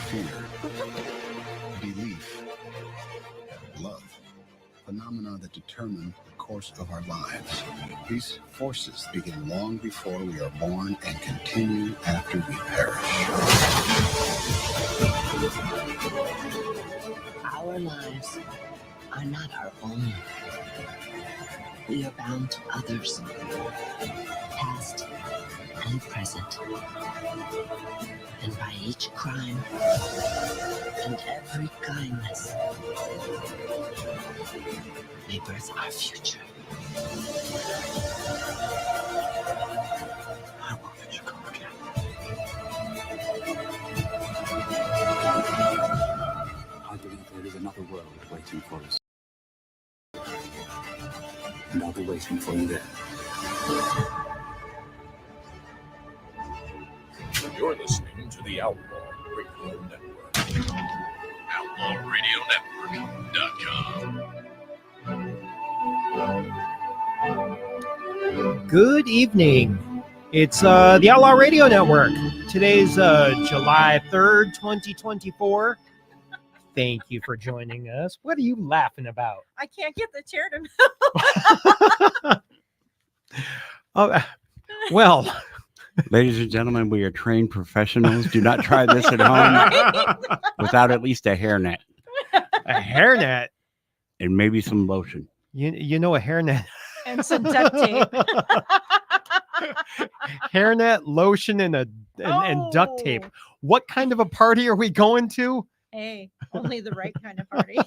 fear, belief, and love. Phenomena that determine the course of our lives. These forces begin long before we are born and continue after we perish. Our lives are not our own. We are bound to others, past and present. And by each crime and every kindness, we birth our future. I won't let you go again. I believe there is another world waiting for us. And I'll be waiting for you there. You're listening to the Outlaw Radio Network. OutlawRadioNetwork.com. Good evening. It's the Outlaw Radio Network. Today's July 3rd, 2024. Thank you for joining us. What are you laughing about? I can't get the chair to Oh, well, Ladies and gentlemen, we are trained professionals. Do not try this at home without at least a hairnet a hairnet. and maybe some lotion. You know a hairnet. and some duct tape. Hairnet, lotion, and duct tape. Oh. What kind of a party are we going to? Hey, only the right kind of party.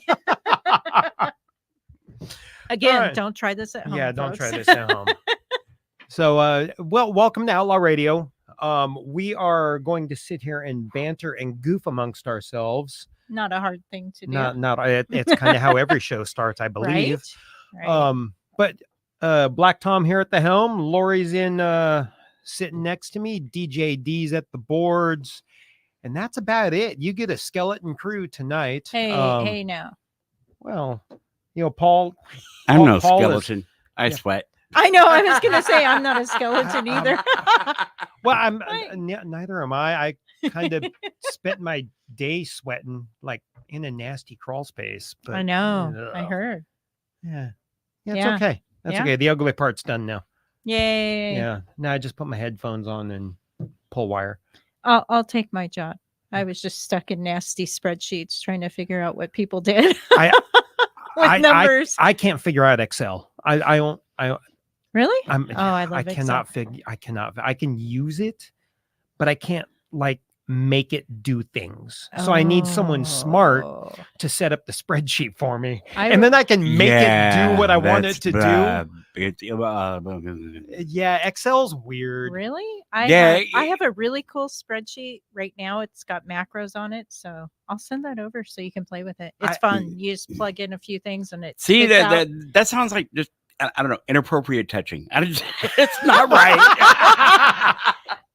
Again, All right. don't try this at home. Yeah, don't try folks. this at home. So, welcome to Outlaw Radio. We are going to sit here and banter and goof amongst ourselves. Not a hard thing to do. It's kind of how every show starts, I believe. Right? But Black Tom here at the helm. Lori's in sitting next to me. DJ D's at the boards. And that's about it. You get a skeleton crew tonight. Hey, now. Well, Paul. I'm no Paul skeleton. I sweat. I know. I was going to say I'm not a skeleton either. Well, Right. neither am I. I kind of spent my day sweating like in a nasty crawl space. But, I know. I ugh. heard. Yeah. It's Yeah. okay. That's Yeah. okay. The ugly part's done now. Yay. Yeah. Now I just put my headphones on and pull wire. I'll take my job. I was just stuck in nasty spreadsheets trying to figure out what people did I with numbers. I can't figure out Excel. I don't. Really? I'm, I love I cannot Excel. figure. I can use it, but I can't like make it do things. So I need someone smart Oh. to set up the spreadsheet for me, I and then I can make it do what I want it that's to do. do. Yeah, Excel's weird. Really? Yeah, I have a really cool spreadsheet right now. It's got macros on it, so I'll send that over so you can play with it. It's fun. You just plug in a few things and it See, spits out. that sounds like just, I don't know, inappropriate touching. It's not right.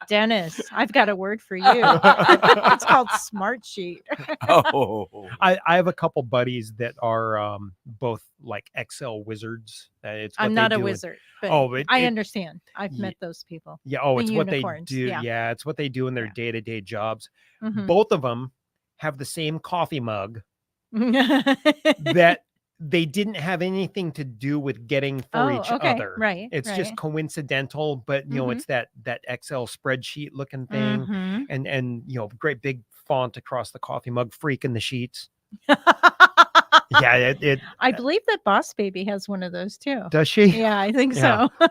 Dennis, I've got a word for you. It's called Smart Sheet. Oh. I have a couple buddies that are both like Excel wizards. It's what I'm they not a do. wizard, but Oh, I understand. I've Ye- met those people. Yeah. Oh, the it's what they unicorns, do. yeah. Yeah, it's what they do in their Yeah. day-to-day jobs. Mhm. Both of them have the same coffee mug that they didn't have anything to do with getting for each other. Right. It's just coincidental, but Mhm. it's that Excel spreadsheet looking thing, Mhm. and great big font across the coffee mug, freak in the sheets. Yeah, it I believe that Boss Baby has one of those too. does she? Yeah, I think Yeah. so.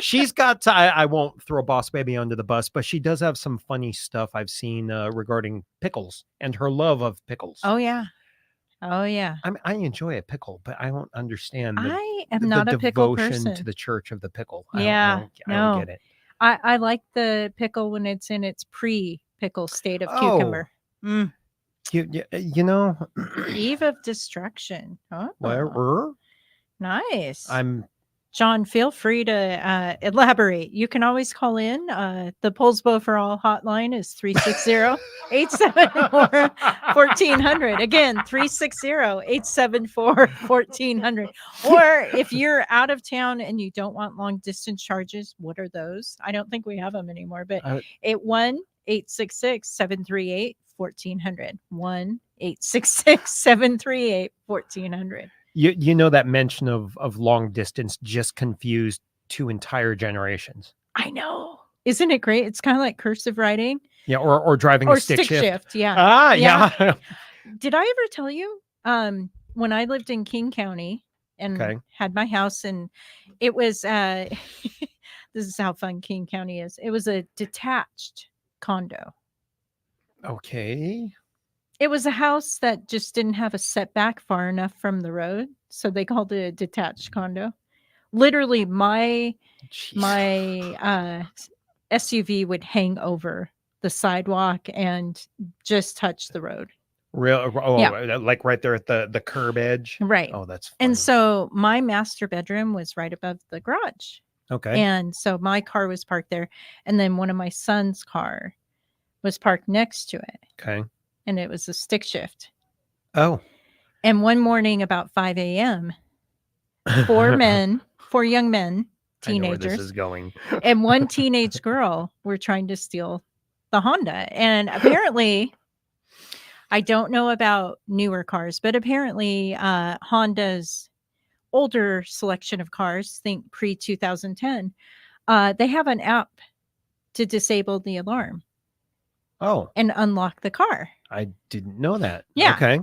She's got. I won't throw Boss Baby under the bus, but she does have some funny stuff I've seen regarding pickles and her love of pickles. Oh yeah. Oh yeah. I enjoy a pickle, but I don't understand I am the not a pickle devotion person. to the Church of the Pickle. Yeah, I don't no. get it. I like the pickle when it's in its pre-pickle state of Oh. cucumber. You know, Eve of Destruction. Oh, where nice. I'm John, feel free to elaborate. You can always call in. The Poulsbo for All hotline is 360-874-1400. Again, 360-874-1400. Or if you're out of town and you don't want long distance charges, what are those? I don't think we have them anymore, but 818-866-738 1400. 1-866-738-1400. You know that mention of long distance just confused two entire generations. I know. Isn't it great? It's kind of like cursive writing. Yeah, or driving Or a stick shift. Yeah. Ah, Yeah. yeah. Did I ever tell you when I lived in King County and Okay. had my house, and it was this is how fun King County is. It was a detached condo. Okay. It was a house that just didn't have a setback far enough from the road, so they called it a detached condo. Literally, my SUV would hang over the sidewalk and just touch the road. Real? Oh, Yeah. like right there at the curb edge. Right. Oh, that's funny. And so my master bedroom was right above the garage. Okay. And so my car was parked there. And then one of my son's car was parked next to it. Okay. And it was a stick shift. Oh. And one morning about 5 a.m., four young men, I know where teenagers, this is going. and one teenage girl were trying to steal the Honda. And apparently, I don't know about newer cars, but apparently Honda's older selection of cars, think pre-2010, they have an app to disable the alarm. Oh. And unlock the car. I didn't know that. Yeah. Okay.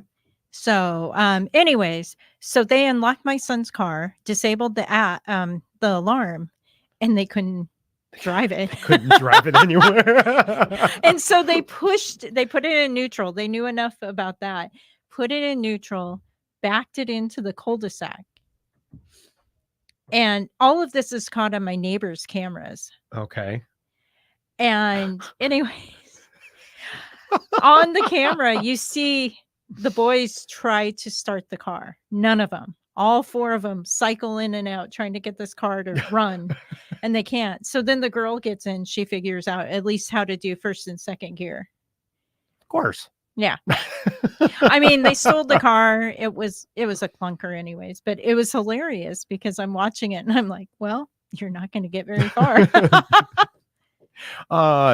So, anyways, so they unlocked my son's car, disabled the alarm, and they couldn't drive it. They couldn't drive it anywhere. And so they put it in neutral. They knew enough about that. Put it in neutral, backed it into the cul-de-sac. And all of this is caught on my neighbor's cameras. Okay. And anyways, on the camera, you see the boys try to start the car. None of them. All four of them cycle in and out trying to get this car to run, and they can't. So then the girl gets in. She figures out at least how to do first and second gear. Of course. Yeah. I mean, they stole the car. It was a clunker anyways, but it was hilarious because I'm watching it and I'm like, well, you're not going to get very far.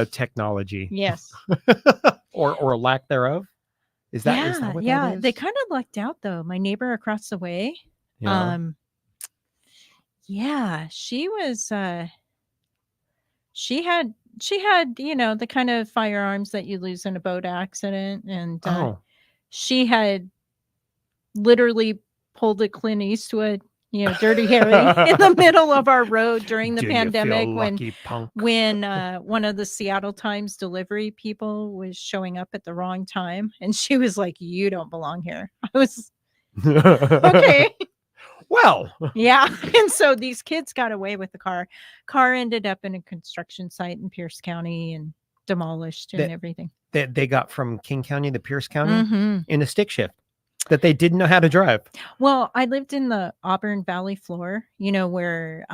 Technology. Yes. or lack thereof. Is that what that is? They kind of lucked out though. My neighbor across the way. Yeah. She was she had the kind of firearms that you lose in a boat accident, and she had literally pulled a Clint Eastwood, Dirty Harry in the middle of our road during the pandemic when one of the Seattle Times delivery people was showing up at the wrong time, and she was like, "You don't belong here." I was okay. Well, yeah. And so these kids got away with the car. Car ended up in a construction site in Pierce County and demolished and everything. They got from King County to Pierce County in a stick shift that they didn't know how to drive. Well, I lived in the Auburn Valley floor, where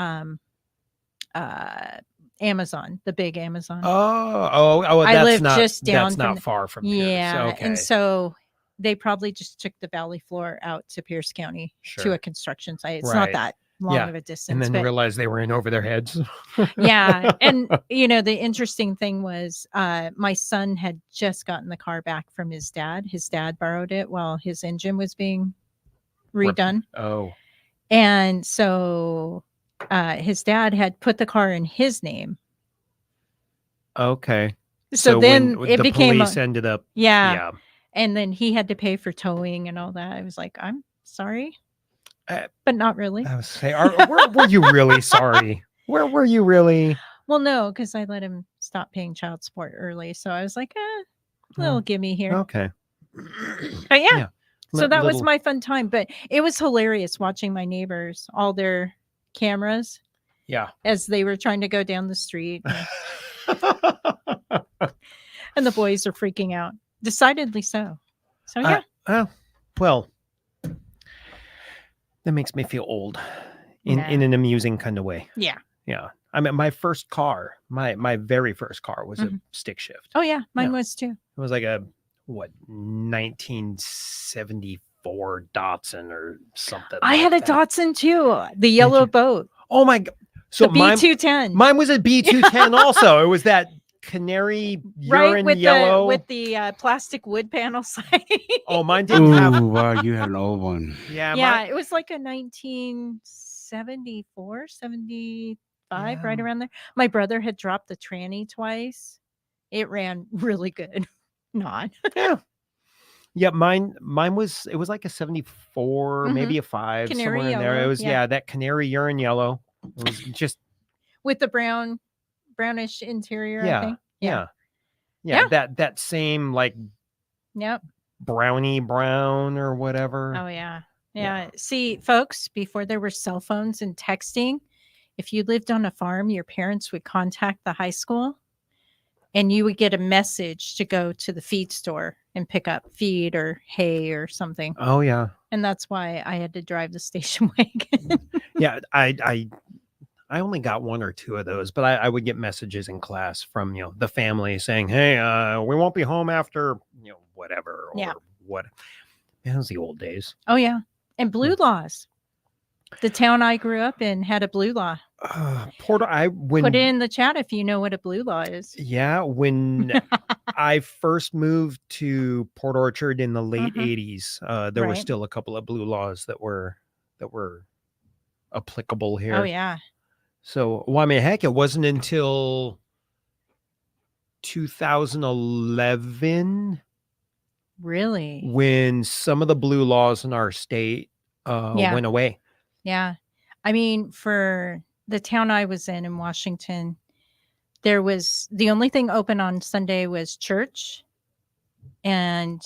Amazon, the big Amazon. I lived just down that's not far from here. Yeah. Okay. And so they probably just took the valley floor out to Pierce County to a construction site. It's not that long of a distance. And then realized they were in over their heads. Yeah. And, the interesting thing was my son had just gotten the car back from his dad. His dad borrowed it while his engine was being redone. And so his dad had put the car in his name. Okay. So then when it the became police ended up. Yeah. And then he had to pay for towing and all that. I was like, I'm sorry, but not really. I was saying, were you really sorry? Where were you really? Well, no, because I let him stop paying child support early. So I was like, little gimme here. Okay. But yeah. So that was my fun time. But it was hilarious watching my neighbors, all their cameras. Yeah. As they were trying to go down the street. And the boys are freaking out. Decidedly so. So yeah. Well, that makes me feel old in an amusing kind of way. Yeah. Yeah. I mean, my first car, my very first car was a stick shift. Oh yeah, mine was too. It was like a 1974 Datsun or something. I had a Datsun too. The yellow boat. Oh my god. So the B210. Mine was a B210 also. It was that canary Right, urine with yellow. with the plastic wood panel siding. Oh, mine didn't have. Ooh, wow, you had an old one. Yeah, Yeah, it was like a 1974, 75, right Yeah. around there. My brother had dropped the tranny twice. It ran really good. Not. yeah. Yeah, mine was it was like a 74, Mhm. maybe a 5, Canary somewhere in there. It yellow, was yeah. that canary urine yellow. It was just With the brownish interior, I yeah, think. yeah. Yeah. That same like Yep. brownie brown or whatever. Oh yeah. Yeah. Yeah. See, folks, before there were cell phones and texting, if you lived on a farm, your parents would contact the high school and you would get a message to go to the feed store and pick up feed or hay or something. Oh yeah. And that's why I had to drive the station wagon. Yeah, I only got one or two of those, but I would get messages in class from the family saying, "Hey, we won't be home after whatever or Yeah. what." Man, those the old days. Oh yeah. And blue laws. The town I grew up in had a blue law. Put it in the chat if you know what a blue law is. Yeah, when I first moved to Port Orchard in the late '80s, there were Right. still a couple of blue laws that were applicable here. Oh yeah. So, well, I mean, heck, it wasn't until 2011 Really? when some of the blue laws in our state went away. Yeah. I mean, for the town I was in Washington, there was the only thing open on Sunday was church, and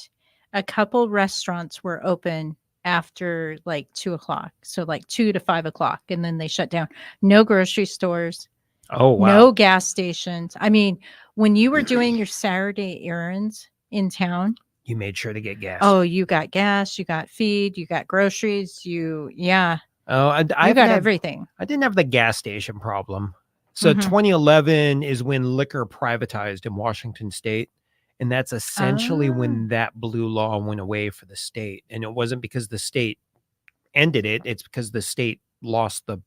a couple restaurants were open after like 2:00. So like 2 to 5 o'clock, and then they shut down. No grocery stores. Oh, wow. No gas stations. I mean, when you were doing your Saturday errands in town, You made sure to get gas. oh, you got gas, you got feed, you got groceries, yeah. Oh, I You got everything. I didn't have the gas station problem. So Mhm. 2011 is when liquor privatized in Washington state. And that's essentially when that blue law went away for the state. And it wasn't because the state ended it. It's because the state lost the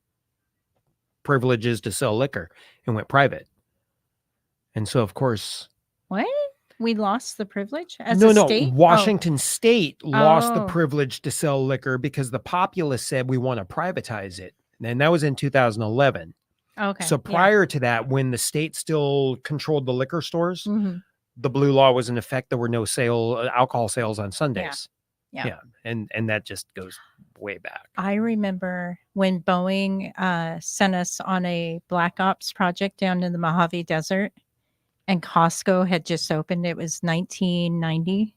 privileges to sell liquor and went private. And so, of course, What? We lost the privilege as a state? Washington state lost the Oh. privilege to sell liquor because the populace said we want to privatize it. And that was in 2011. Okay. So prior to that, when the state still controlled the liquor stores, Mhm. the blue law was in effect. There were no alcohol sales on Sundays. Yeah. And that just goes way back. I remember when Boeing sent us on a Black Ops project down in the Mojave Desert, and Costco had just opened. It was 1990.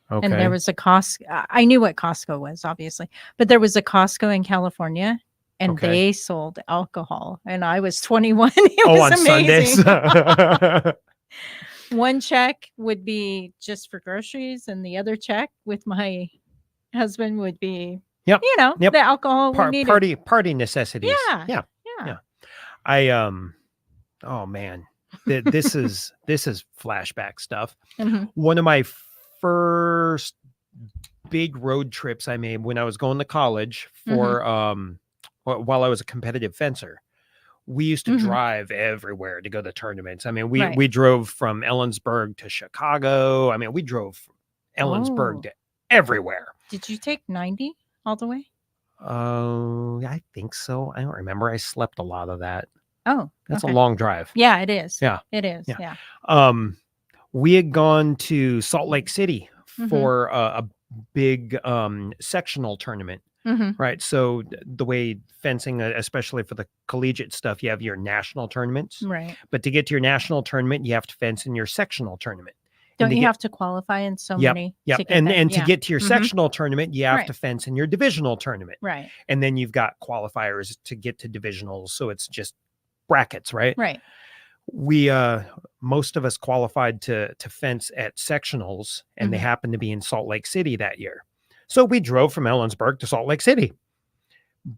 Okay. And there was a Costco. I knew what Costco was, obviously, but there was a Costco in California, and they sold alcohol. And I was 21. It was on amazing. Sundays. One check would be just for groceries, and the other check with my husband would be, Yep. the alcohol we needed. Party necessities. Yeah. I oh man, this is flashback stuff. Mhm. One of my first big road trips I made when I was going to college for while I was a competitive fencer. We used to drive everywhere to go to tournaments. I mean, we drove from Ellensburg to Chicago. I mean, we drove from Ellensburg to everywhere. Did you take 90 all the way? Oh, I think so. I don't remember. I slept a lot of that. Oh, That's okay. a long drive. Yeah, it is. Yeah. It is. Yeah. Yeah. We had gone to Salt Lake City for a big sectional tournament. Right. So the way fencing, especially for the collegiate stuff, you have your national tournaments. Right. But to get to your national tournament, you have to fence in your sectional tournament. Don't you have to qualify in so many? Yep. And to get to your sectional tournament, you have to fence in your divisional tournament. Right. And then you've got qualifiers to get to divisionals. So it's just brackets, right? Right. We most of us qualified to fence at sectionals, and they happened to be in Salt Lake City that year. So we drove from Ellensburg to Salt Lake City.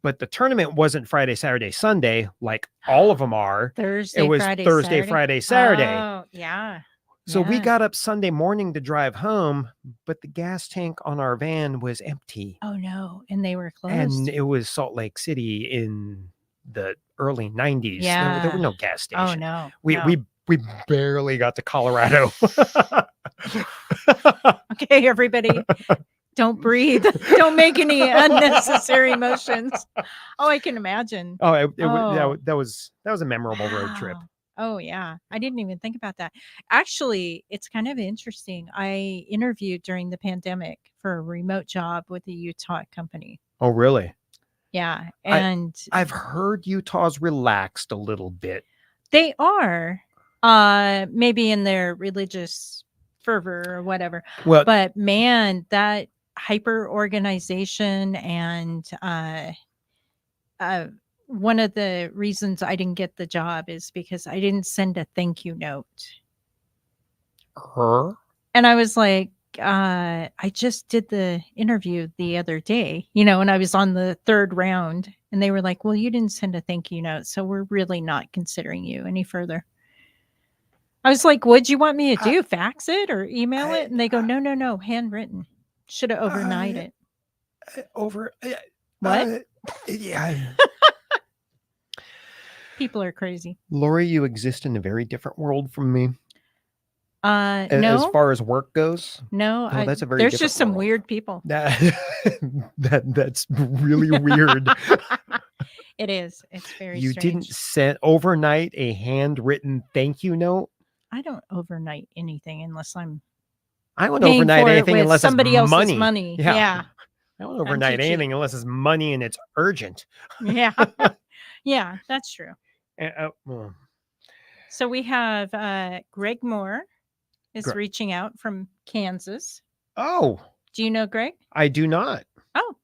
But the tournament wasn't Friday, Saturday, Sunday like all of them are. Thursday, it was Friday, Thursday, Saturday? Friday, Saturday. Oh, yeah. So we Yeah. got up Sunday morning to drive home, but the gas tank on our van was empty. Oh no, and they were closed. And it was Salt Lake City in the early 90s. Yeah. There were no gas stations. Oh no. We We barely got to Colorado. Okay, everybody, don't breathe. Don't make any unnecessary motions. Oh, I can imagine. Oh, Oh. that was a memorable road trip. Wow. Oh, yeah. I didn't even think about that. Actually, it's kind of interesting. I interviewed during the pandemic for a remote job with a Utah company. Oh, really? Yeah. And I've heard Utah's relaxed a little bit. they are maybe in their religious fervor or whatever. Well, But man, that hyper organization and one of the reasons I didn't get the job is because I didn't send a thank you note. her? And I was like, I just did the interview the other day, you know, and I was on the third round and they were like, well, you didn't send a thank you note. So we're really not considering you any further. I was like, what'd you want me to do? Fax it or email it? And they go, no, handwritten. Should have overnight it. What? Yeah. People are crazy. Lori, you exist in a very different world from me. As No, far as work goes. no, No, that's a very there's different just some world. weird people. That's really weird. It is. It's very You strange. didn't send overnight a handwritten thank you note? I don't overnight anything unless I'm I don't paying overnight for it anything with unless somebody it's else's money. money. Yeah. Yeah. I don't too overnight cheap. anything unless it's money and it's urgent. Yeah. Yeah, that's true. Well, So we have Greg Moore is Gre- reaching out from Kansas. oh, Do you know Greg? I do not. Oh,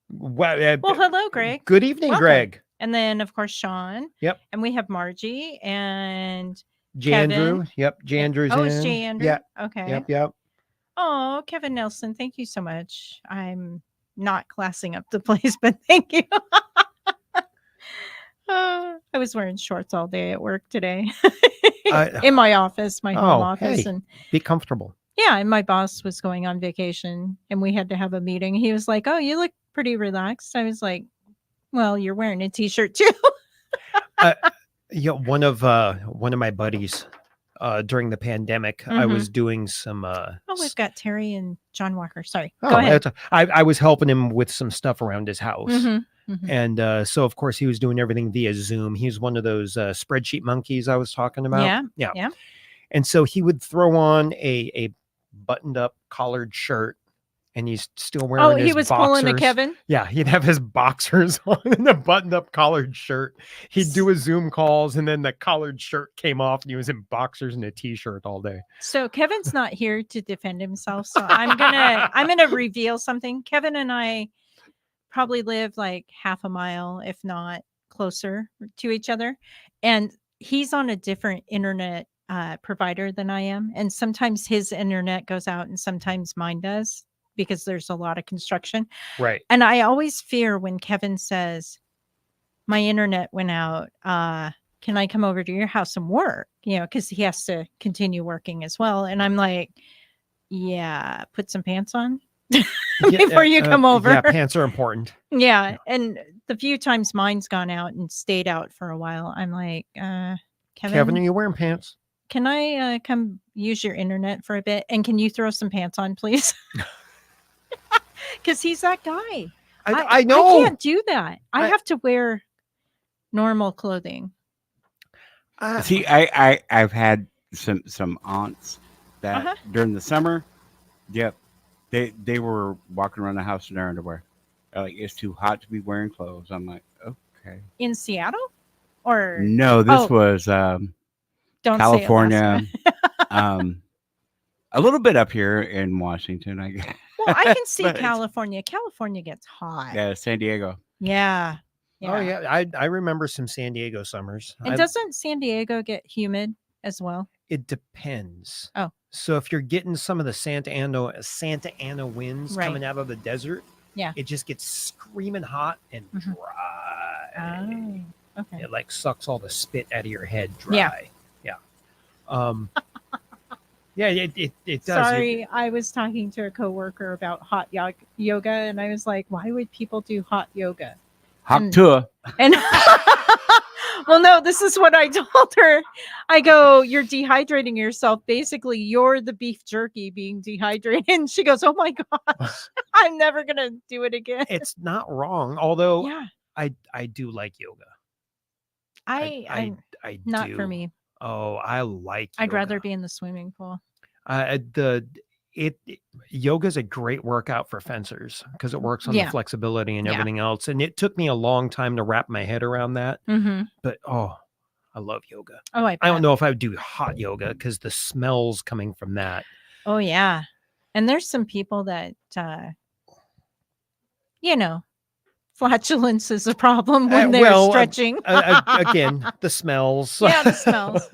Well, well, hello, Greg. good evening, Welcome. Greg. And then, of course, Sean. Yep. And we have Margie and Jandrew. Kevin. Yep. Jandrew's Oh, in. it's Jay Andrew. Yeah. Okay. Yep. Oh, Kevin Nelson, thank you so much. I'm not classing up the place, but thank you. I was wearing shorts all day at work today in my office, my home office. Hey, And be comfortable. yeah, and my boss was going on vacation and we had to have a meeting. He was like, oh, you look pretty relaxed. I was like, well, you're wearing a t-shirt too. Yeah, one of my buddies during the pandemic, I was doing some Oh, we've got Terry and John Walker. Sorry. oh, Go ahead. I was helping him with some stuff around his house. Mhm, mhm. And so of course he was doing everything via Zoom. He's one of those spreadsheet monkeys I was talking about. Yeah. And so he would throw on a buttoned up collared shirt and he's still wearing Oh, his he was boxers. pulling a Kevin. Yeah, he'd have his boxers on and a buttoned up collared shirt. He'd do his Zoom calls and then the collared shirt came off and he was in boxers and a t-shirt all day. So Kevin's not here to defend himself. So I'm gonna reveal something. Kevin and I probably live like half a mile, if not closer to each other. And he's on a different internet provider than I am. And sometimes his internet goes out and sometimes mine does because there's a lot of construction. Right. And I always fear when Kevin says, my internet went out. Can I come over to your house and work? You know, because he has to continue working as well. And I'm like, yeah, put some pants on before you come over. Yeah, pants are important. Yeah. And the few times mine's gone out and stayed out for a while, I'm like, Kevin, are you wearing pants? Can I come use your internet for a bit? And can you throw some pants on, please? Because he's that guy. I know. I can't do that. I have to wear normal clothing. See, I've had some aunts that during the summer, they were walking around the house in their underwear. They're like, it's too hot to be wearing clothes. I'm like, okay. In Seattle? Or No, this was don't California. Say Alaska. A little bit up here in Washington, I guess. Well, I can see But- California. California gets hot. Yeah, San Diego. Yeah. Oh yeah, I remember some San Diego summers. And doesn't San Diego get humid as well? It depends. Oh. So if you're getting some of the Santa Ana winds Right. coming out of the desert, Yeah. it just gets screaming hot and Mhm. dry. Oh, okay. It like sucks all the spit out of your head dry. Yeah. Yeah, it does. Sorry, I was talking to a coworker about hot yoga, and I was like, "Why would people do hot yoga?" Hop tour. And Well, no, this is what I told her. I go, you're dehydrating yourself. Basically, you're the beef jerky being dehydrated. And she goes, oh my gosh, I'm never going to do it again. It's not wrong. Although Yeah. I do like yoga. I not for do. me. Oh, I like I'd yoga. rather be in the swimming pool. Yoga's a great workout for fencers because it works on Yeah. the flexibility and Yeah. everything else. And it took me a long time to wrap my head around that. Mm-hmm. But I love yoga. Oh, I don't know if I would do hot yoga because the smells coming from that. Oh, yeah. And there's some people that, flatulence is a problem when they're stretching. Again, the smells. Yeah, the smells.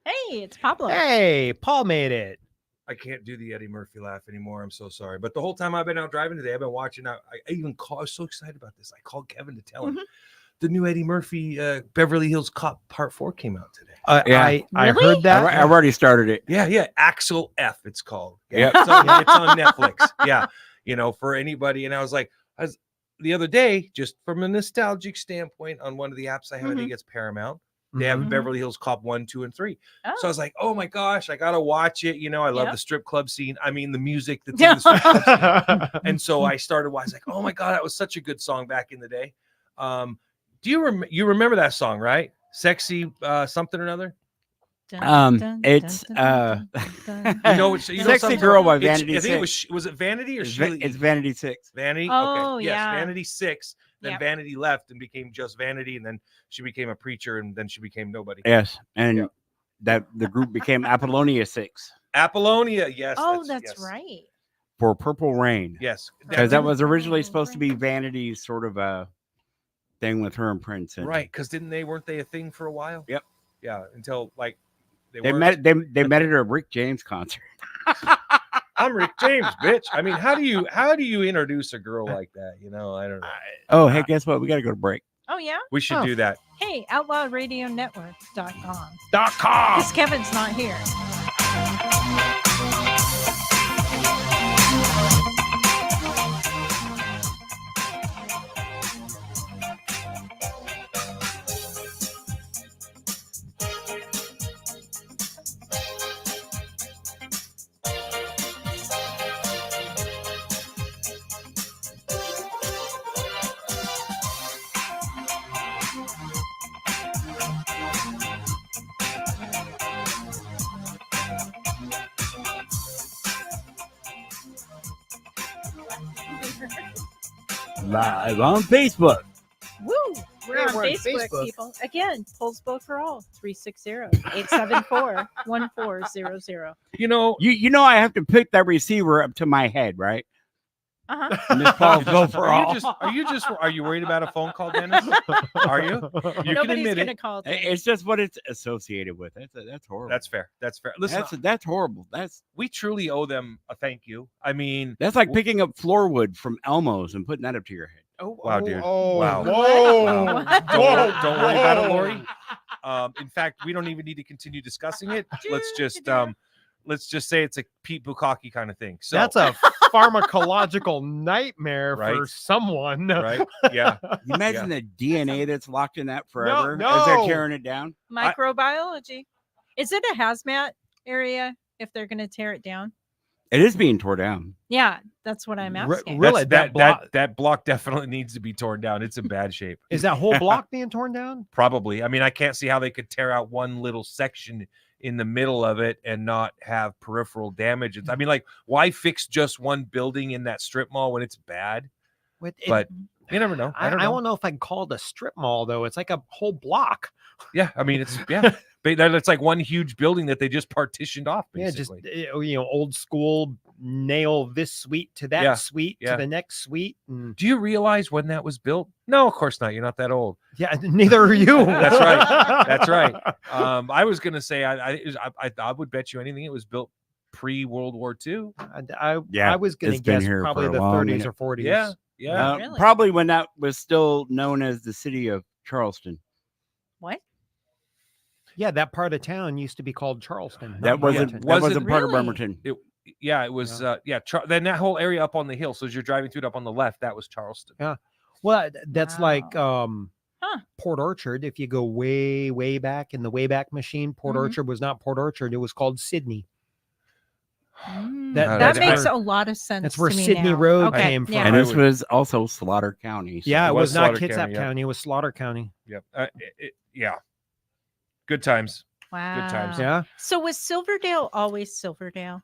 Hey, it's Pablo. Hey, Paul made it. I can't do the Eddie Murphy laugh anymore. I'm so sorry. But the whole time I've been out driving today, I've been watching. I was so excited about this. I called Kevin to tell him the new Eddie Murphy Beverly Hills Cop Part 4 came out today. I heard that. I've already started it. Yeah. Axel F. It's called. Yeah. It's on Netflix. Yeah. For anybody. And I was like, the other day, just from a nostalgic standpoint, on one of the apps I have, I think it's Paramount. They have Beverly Hills Cop 1, 2, and 3. Oh. So I was like, oh my gosh, I gotta watch it. I love the strip club scene. I mean, the music that's in the strip club scene. And so I started. I was like, oh my god, that was such a good song back in the day. Do you remember that song, right? Sexy something or another. It's Sexy Girl by Vanity 6. I think was it Vanity or Sheila? It's Vanity 6. Vanity. Oh, okay. yeah. Yes, Vanity 6. Then Vanity left and became just Vanity, and then she became a preacher, and then she became nobody. Yes, and that the group became Apollonia 6. Apollonia, yes. Oh, that's right. For Purple Rain. Yes, because that was originally supposed to be Vanity's sort of a thing with her and Prince. Right, because weren't they a thing for a while? Yep. Yeah, until like they met at a Rick James concert. I'm Rick James, bitch. I mean, how do you introduce a girl like that? I don't know. Oh, hey, guess what? We got to go to break. Oh, yeah? We should do that. Hey, outlawradionetwork.com. .com. Because Kevin's not here. Live on Facebook. Woo! We're on Facebook, people. Again, Polls Vote for All, 360-874-1400. You know, I have to pick that receiver up to my head, right? Miss Polls Vote for All. Are you worried about a phone call, Dennis? Are you? You can admit it. Call it's just what it's associated with. That's horrible. That's fair. Listen, that's horrible. We truly owe them a thank you. I mean, that's like picking up floor wood from Elmo's and putting that up to your head. Oh, wow, dude. Oh, wow. Whoa. Wow. Don't worry about it, Lori. In fact, we don't even need to continue discussing it. Let's just say it's a Pete Bukkake kind of thing. So that's a pharmacological nightmare for someone. Right? Yeah. You imagine the DNA that's locked in that forever No. as they're tearing it down. Microbiology. Is it a hazmat area if they're going to tear it down? It is being torn down. Yeah, that's what I'm asking. Really, that block definitely needs to be torn down. It's in bad shape. Is that whole block being torn down? Probably. I mean, I can't see how they could tear out one little section in the middle of it and not have peripheral damage. I mean, like, why fix just one building in that strip mall when it's bad? But you never know. I don't know if I can call it a strip mall, though. It's like a whole block. Yeah, I mean, it's like one huge building that they just partitioned off, basically. Yeah, just old school, nail this suite to that suite to the next suite. Do you realize when that was built? No, of course not. You're not that old. Yeah, neither are you. That's right. That's right. I was gonna say I would bet you anything it was built pre-World War II. I was gonna guess probably the 30s or 40s. Yeah. Really? Probably when that was still known as the city of Charleston. What? Yeah, that part of town used to be called Charleston. That wasn't part of Bremerton. It was. Then that whole area up on the hill. So as you're driving through it up on the left, that was Charleston. Yeah. Well, that's like Port Orchard, if you go way, way back in the Wayback Machine, Port Orchard was not Port Orchard. It was called Sydney. That makes a lot of sense. That's where to me Sydney now. Road Okay, came from. yeah. And this was also Slaughter County. So Yeah, it was not Slaughter Kitsap County, County. yep. It was Slaughter County. Yep. Yeah. Good times. Wow. Good times. Yeah. So was Silverdale always Silverdale?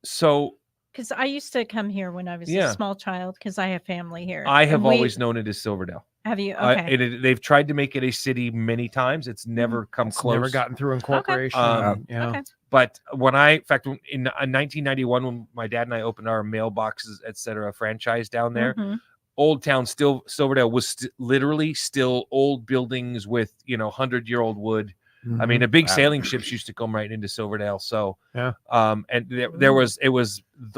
So Because I used to come here when I was Yeah. a small child because I have family here. I have And we- always known it as Silverdale. Have you? Okay. They've tried to make it a city many times. It's never come It's close. never gotten through incorporation. Yeah. Okay. But in fact, in 1991, when my dad and I opened our mailboxes, etc., franchise down there, Mhm. Old Town Silverdale was literally still old buildings with 100-year-old wood. I mean, the big sailing ships used to come right into Silverdale. So Yeah. And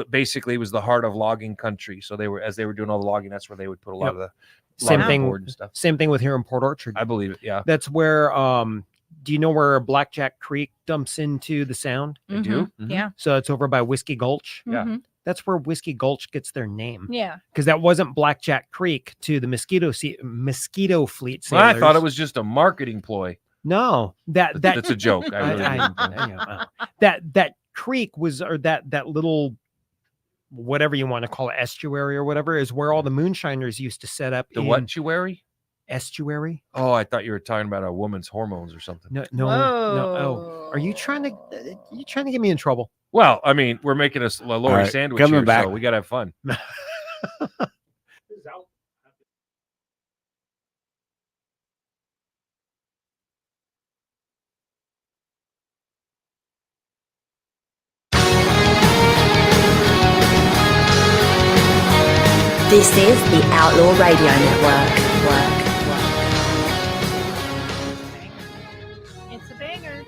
basically it was the heart of logging country. So they were doing all the logging. That's where they would put a lot of the Same logging thing. board and stuff. Same thing with here in Port Orchard. I believe it. Yeah, That's where. Do you know where Blackjack Creek dumps into the Sound? I do. Mhm. Yeah. So it's over by Whiskey Gulch. Yeah. Mhm. That's where Whiskey Gulch gets their name. Yeah. Because that wasn't Blackjack Creek to the Mosquito Fleet Well, I sailors. thought it was just a marketing ploy. No, That's a joke. I really didn't. that creek was, or that little, whatever you want to call it, estuary or whatever, is where all the moonshiners used to set up. The in what estuary? Estuary? Oh, I thought you were talking about a woman's hormones or something. No. Oh, are you trying to get me in trouble? Well, I mean, we're making a Lori All right, sandwich coming here, back. so we gotta have fun. This is the Outlaw Radio Network. It's a banger.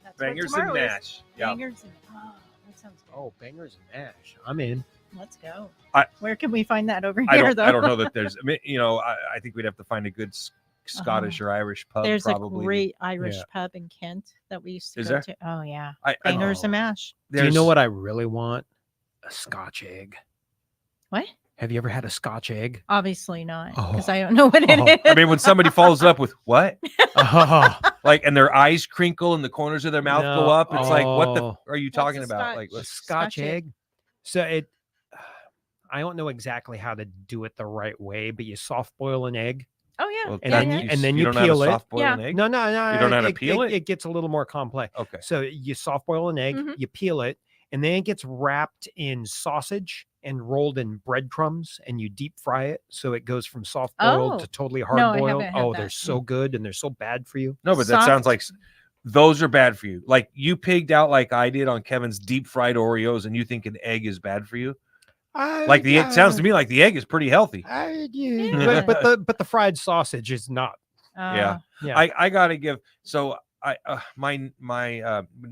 That's what Bangers and tomorrow is. mash. Yeah. Bangers and that sounds good. Oh, bangers and mash. I'm in. Let's go. I- Where can we find that over I here, don't. though? I don't know that there's. I mean, I think we'd have to find a good Scottish or Irish pub. There's probably. a great Irish Yeah. pub in Kent that we used to Is go there? to. Oh yeah, I bangers and mash. Do you know what I really want? A Scotch egg. What? Have you ever had a Scotch egg? Obviously not, because Oh. I don't know what it Oh. is. I mean, when somebody follows up with what, Oh, and their eyes crinkle and the corners of their mouth go No. up, it's like, what the Oh. are you What's talking a about? Scotch? Like, a let's- Scotch egg. So I don't know exactly how to do it the right way, but you soft boil an egg. Oh yeah, well, And yeah, then yeah. you- and then you don't know how to peel it. soft boil an Yeah. egg? No. You don't know how to peel it? It gets a little more complex. Okay. So you soft boil an egg, Mhm. you peel it, and then it gets wrapped in sausage and rolled in breadcrumbs, and you deep fry it so it goes from soft boiled Oh. to totally No, hard I boiled. haven't had Oh, that. they're so good and they're so bad for you. No, but that Soft- sounds like those are bad for you. Like you pigged out like I did on Kevin's deep fried Oreos, and you think an egg is bad for you? Like it sounds to me like the egg is pretty healthy. Yeah, but the fried sausage is not. Yeah. Yeah. I gotta give my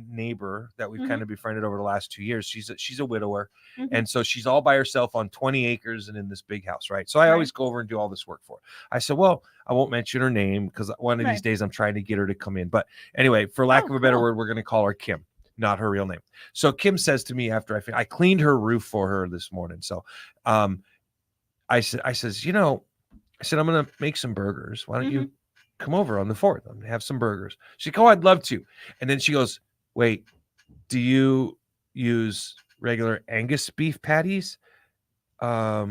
neighbor that we've kind of befriended over the last 2 years. She's a widower, Mhm. and so she's all by herself on 20 acres and in this big house, right? So I always go over and do all this work for her. I said, well, I won't mention her name because one of these Right. days I'm trying to get her to come in. But anyway, for lack Oh, of a better cool. word, we're going to call her Kim, not her real name. So Kim says to me after I cleaned her roof for her this morning. So I says, I'm going to make some burgers. Why don't you come over on the 4th and have some burgers? She goes, oh, I'd love to. And then she goes, wait, do you use regular Angus beef patties? I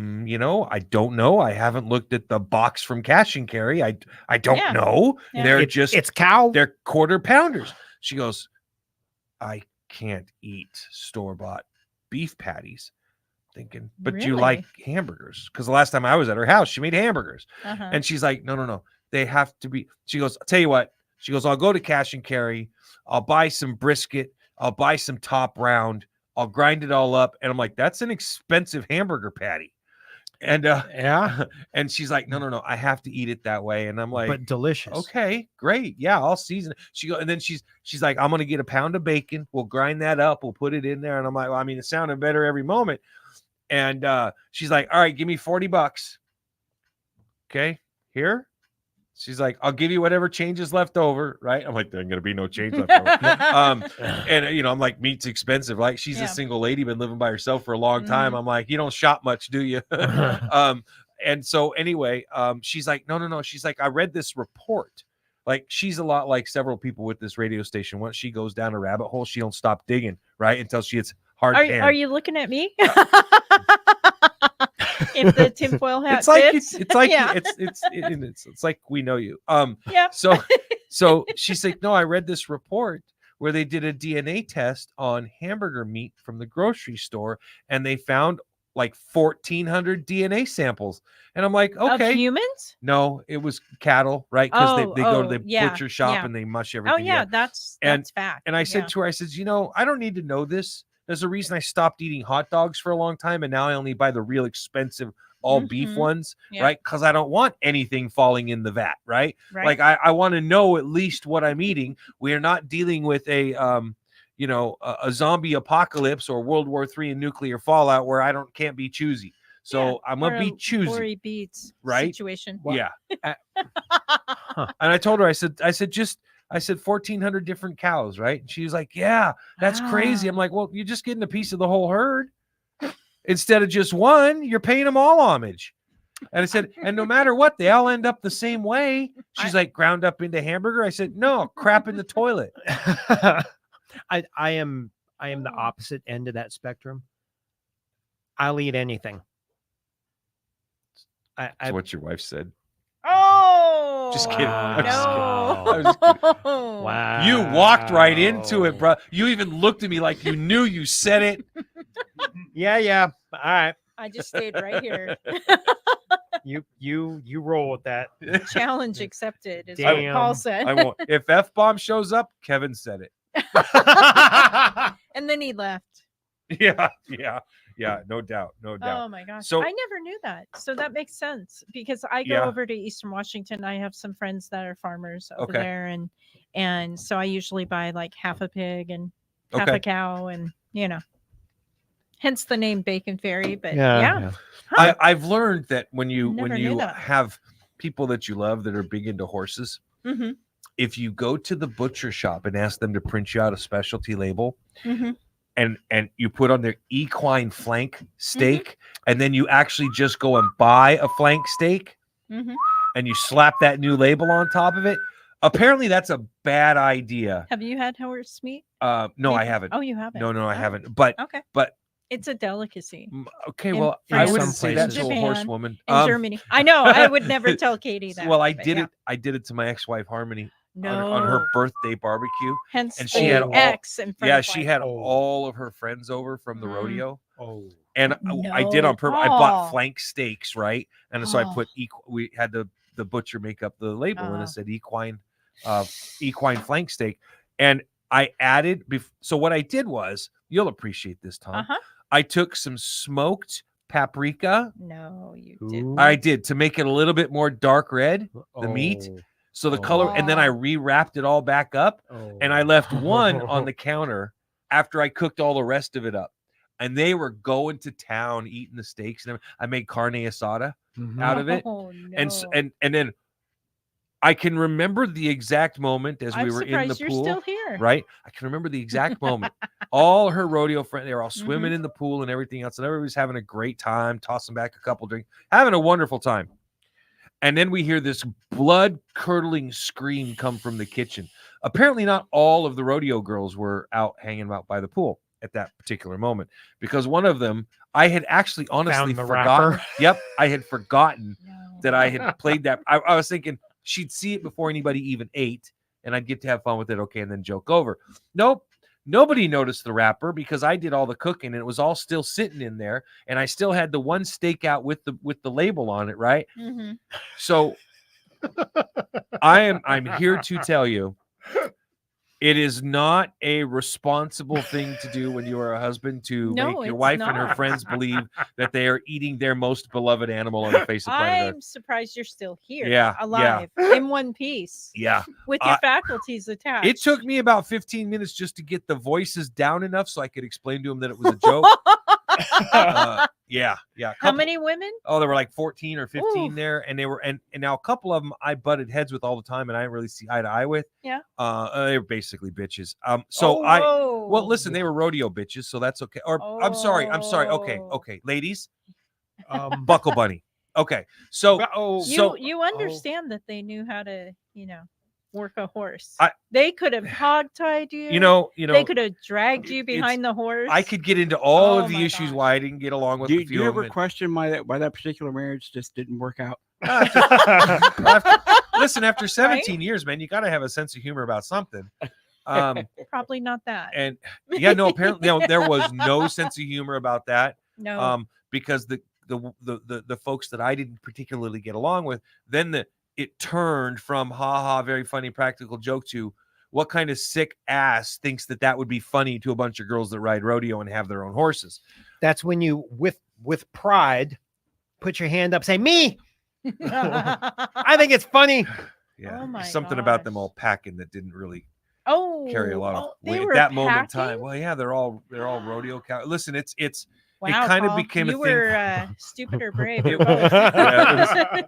don't know. I haven't looked at the box from Cash and Carry. I don't Yeah. know. Yeah. They're It's cow. they're quarter pounders. She goes, I can't eat store-bought beef patties. Thinking, but you Really? like hamburgers? Because the last time I was at her house, she made hamburgers. Uh-huh. And she's like, no. They have to be. She goes, I'll tell you what. She goes, I'll go to Cash and Carry. I'll buy some brisket. I'll buy some top round. I'll grind it all up. And I'm like, that's an expensive hamburger patty. And Yeah, and she's like, no. I have to eat it that way. And I'm like, but delicious. okay, great. Yeah, I'll season it. And then she's like, I'm gonna get a pound of bacon. We'll grind that up. We'll put it in there. And I'm like, well, I mean, it sounded better every moment. And she's like, all right, give me $40. Okay, here. She's like, I'll give you whatever change is left over, right? I'm like, there's gonna be no change left over. And I'm like, meat's expensive. Like, she's Yeah. a single lady, been living by herself for a long time. I'm like, you don't shop much, do you? And so anyway, she's like, no. She's like, I read this report. Like, she's a lot like several people with this radio station. Once she goes down a rabbit hole, she don't stop digging, right? Until she hits hard pan. Are you looking at me? If the tinfoil hat It's like fits. it's like Yeah. it's like we know you. Yeah. So she's like, no, I read this report where they did a DNA test on hamburger meat from the grocery store, and they found like 1,400 DNA samples. And I'm like, okay. Of humans? No, it was cattle, right? Because they go to the yeah, butcher shop yeah. and they mush everything. Oh yeah, together. that's fact. And I said to her, I said, I don't need to know this. There's a reason I stopped eating hot dogs for a long time, and now I only buy the real expensive all beef ones, right? Because I don't want anything falling in the vat, right? Like I want to know at least what I'm eating. We are not dealing with a zombie apocalypse or World War III and nuclear fallout where I can't be choosy. So I'm gonna be choosy. Lori Beats right? situation. Yeah. And I told her, I said 1,400 different cows, right? And she was like, yeah, that's crazy. I'm like, well, you're just getting a piece of the whole herd instead of just one. You're paying them all homage. And I said, and no matter what, they all end up the same way. She's like, ground up into hamburger. I said, no, crap in the toilet. I am the opposite end of that spectrum. I'll eat anything. That's what your wife said. Oh, just kidding. I'm no. just kidding. Wow. You walked right into it, bro. You even looked at me like you knew you said it. Yeah. All right. I just stayed right here. You roll with that. Challenge accepted is Damn. what Paul said. I won't. If F-bomb shows up, Kevin said it. And then he left. Yeah, no doubt. Oh my gosh. So I never knew that. So that makes sense because I go over to Eastern Washington. I have some friends that are farmers over there, and so I usually buy like half a pig and half a cow, and hence the name Bacon Fairy. But yeah. Huh. I've learned that when you that. have people that you love that are big into horses, if you go to the butcher shop and ask them to print you out a specialty label, and you put on their equine flank steak, and then you actually just go and buy a flank steak, and you slap that new label on top of it. Apparently, that's a bad idea. Have you had horse meat? No, I haven't. Oh, you haven't? No, I haven't. But it's a delicacy. Okay, well, I wouldn't say that to a horsewoman. In Germany, I know. I would never tell Katie that. Well, I did it. I did it to my ex-wife Harmony. On her birthday barbecue. Hence, and she had X in front of she had all of her friends over from the rodeo. And No. I did on purpose. I bought flank steaks, right? And so I put we had the butcher make up the label, and it said equine flank steak. And I added. So what I did was, you'll appreciate this, Tom. I took some smoked paprika. No, you didn't. I did, to make it a little bit more dark red. The meat. So the color, and then I rewrapped it all back up, and I left one on the counter after I cooked all the rest of it up. And they were going to town eating the steaks, and I made carne asada out of it. Oh, no. And then I can remember the exact moment as we were in the you're pool. Still here. Right? I can remember the exact moment. All her rodeo friends, they were all swimming in the pool and everything else, and everybody was having a great time, tossing back a couple drinks, having a wonderful time. And then we hear this blood-curdling scream come from the kitchen. Apparently, not all of the rodeo girls were out hanging out by the pool at that particular moment, because one of them, I had actually honestly forgotten. Yep, I had forgotten that I had played that. I was thinking she'd see it before anybody even ate, and I'd get to have fun with it, okay, and then joke over. Nope. Nobody noticed the wrapper because I did all the cooking, and it was all still sitting in there, and I still had the one steak out with the label on it, right? So I'm here to tell you, it is not a responsible thing to do when you are a husband to make your wife and her friends believe that they are eating their most beloved animal on the face of planet Earth. I'm surprised you're still here, alive, in one piece. Yeah. With your faculties attached. It took me about 15 minutes just to get the voices down enough so I could explain to them that it was a joke. Yeah. How many women? Oh, there were like 14 or 15 there, and they were and now a couple of them I butted heads with all the time, and I didn't really see eye to eye with. Yeah. They were basically bitches. Well, listen, they were rodeo bitches, so that's okay. Or I'm sorry. Okay, ladies. Buckle Bunny. Okay. So You understand that they knew how to, work a horse. I- They could have hog-tied you. They could have dragged you behind the horse. I could get into all Oh of the my issues gosh. why I didn't get along with Do the few you of ever them. question why that particular marriage just didn't work out? Listen, after 17 years, man, you got to have a sense of humor about something. Probably not that. And yeah, no, apparently there was no sense of humor about that. No. Because the folks that I didn't particularly get along with, then it turned from very funny practical joke to what kind of sick ass thinks that would be funny to a bunch of girls that ride rodeo and have their own horses. That's when you with pride put your hand up, say me. I think it's funny. Yeah, Oh my something about gosh. them all packing that didn't really carry a lot of they weight at were that moment in packing? time. Well, yeah, they're all rodeo cow. Listen, it's Wow, it kind of Paul, became you a thing. were stupid or brave. It, Or both.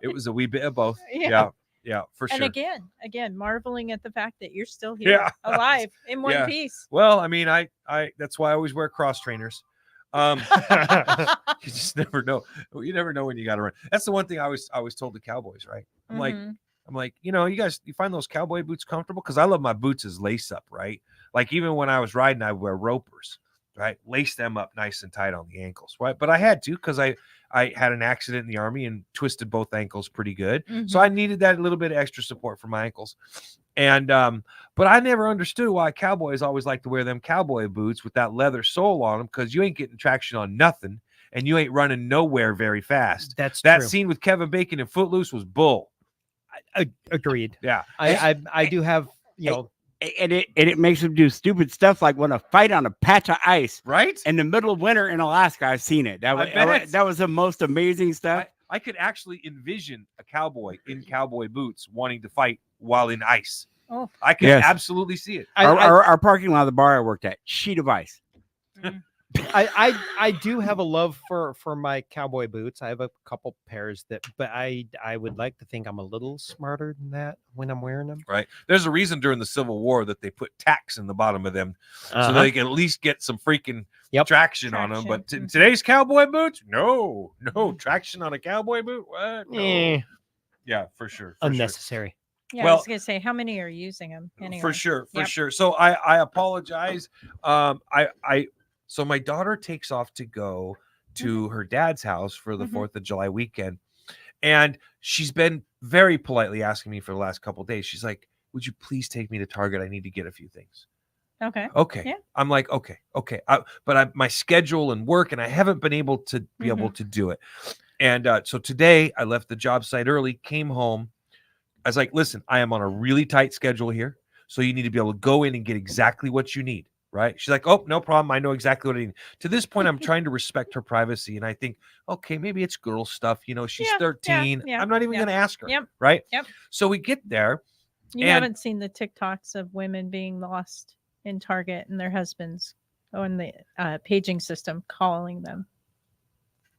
it was a wee bit of both. Yeah. Yeah, for And sure. again, marveling at the fact that you're still here, Yeah. alive, in one Yeah. piece. Well, I mean, I that's why I always wear cross trainers. You just never know. You never know when you got to run. That's the one thing I always told the cowboys, right? I'm like, you guys, you find those cowboy boots comfortable? Because I love my boots as lace up, right? Like even when I was riding, I wear ropers, right? Lace them up nice and tight on the ankles, right? But I had to because I had an accident in the Army and twisted both ankles pretty good. So I needed that little bit of extra support for my ankles. And but I never understood why cowboys always like to wear them cowboy boots with that leather sole on them, because you ain't getting traction on nothing and you ain't running nowhere very fast. That's that true. scene with Kevin Bacon and Footloose was bull. Agreed. Yeah. I do have, and it makes them do stupid stuff like want to fight on a patch of ice, right? In the middle of winter in Alaska. I've seen it. That was the most amazing stuff. I could actually envision a cowboy in cowboy boots wanting to fight while in ice. Oh, I could absolutely see it. Our parking lot of the bar I worked at, sheet of ice. I do have a love for my cowboy boots. I have a couple pairs but I would like to think I'm a little smarter than that when I'm wearing them. Right. There's a reason during the Civil War that they put tacks in the bottom of them so they can at least get some freaking traction on them. But today's cowboy boots, no traction on a cowboy boot. What? No. Yeah, for sure. Unnecessary. Yeah, I was gonna say, how many are using them anyway? For sure. So I apologize. So my daughter takes off to go to her dad's house for the 4th of July weekend. And she's been very politely asking me for the last couple of days. She's like, would you please take me to Target? I need to get a few things. Okay. Yeah. I'm like, okay. But my schedule and work, and I haven't been able to be able to do it. And so today I left the job site early, came home. I was like, listen, I am on a really tight schedule here. So you need to be able to go in and get exactly what you need. Right. She's like, oh, no problem. I know exactly what I need. To this point, I'm trying to respect her privacy. And I think, okay, maybe it's girl stuff. She's 13. I'm not even going to ask her. Yep. Right. Yep. So we get there. You haven't seen the TikToks of women being lost in Target and their husbands on the paging system calling them.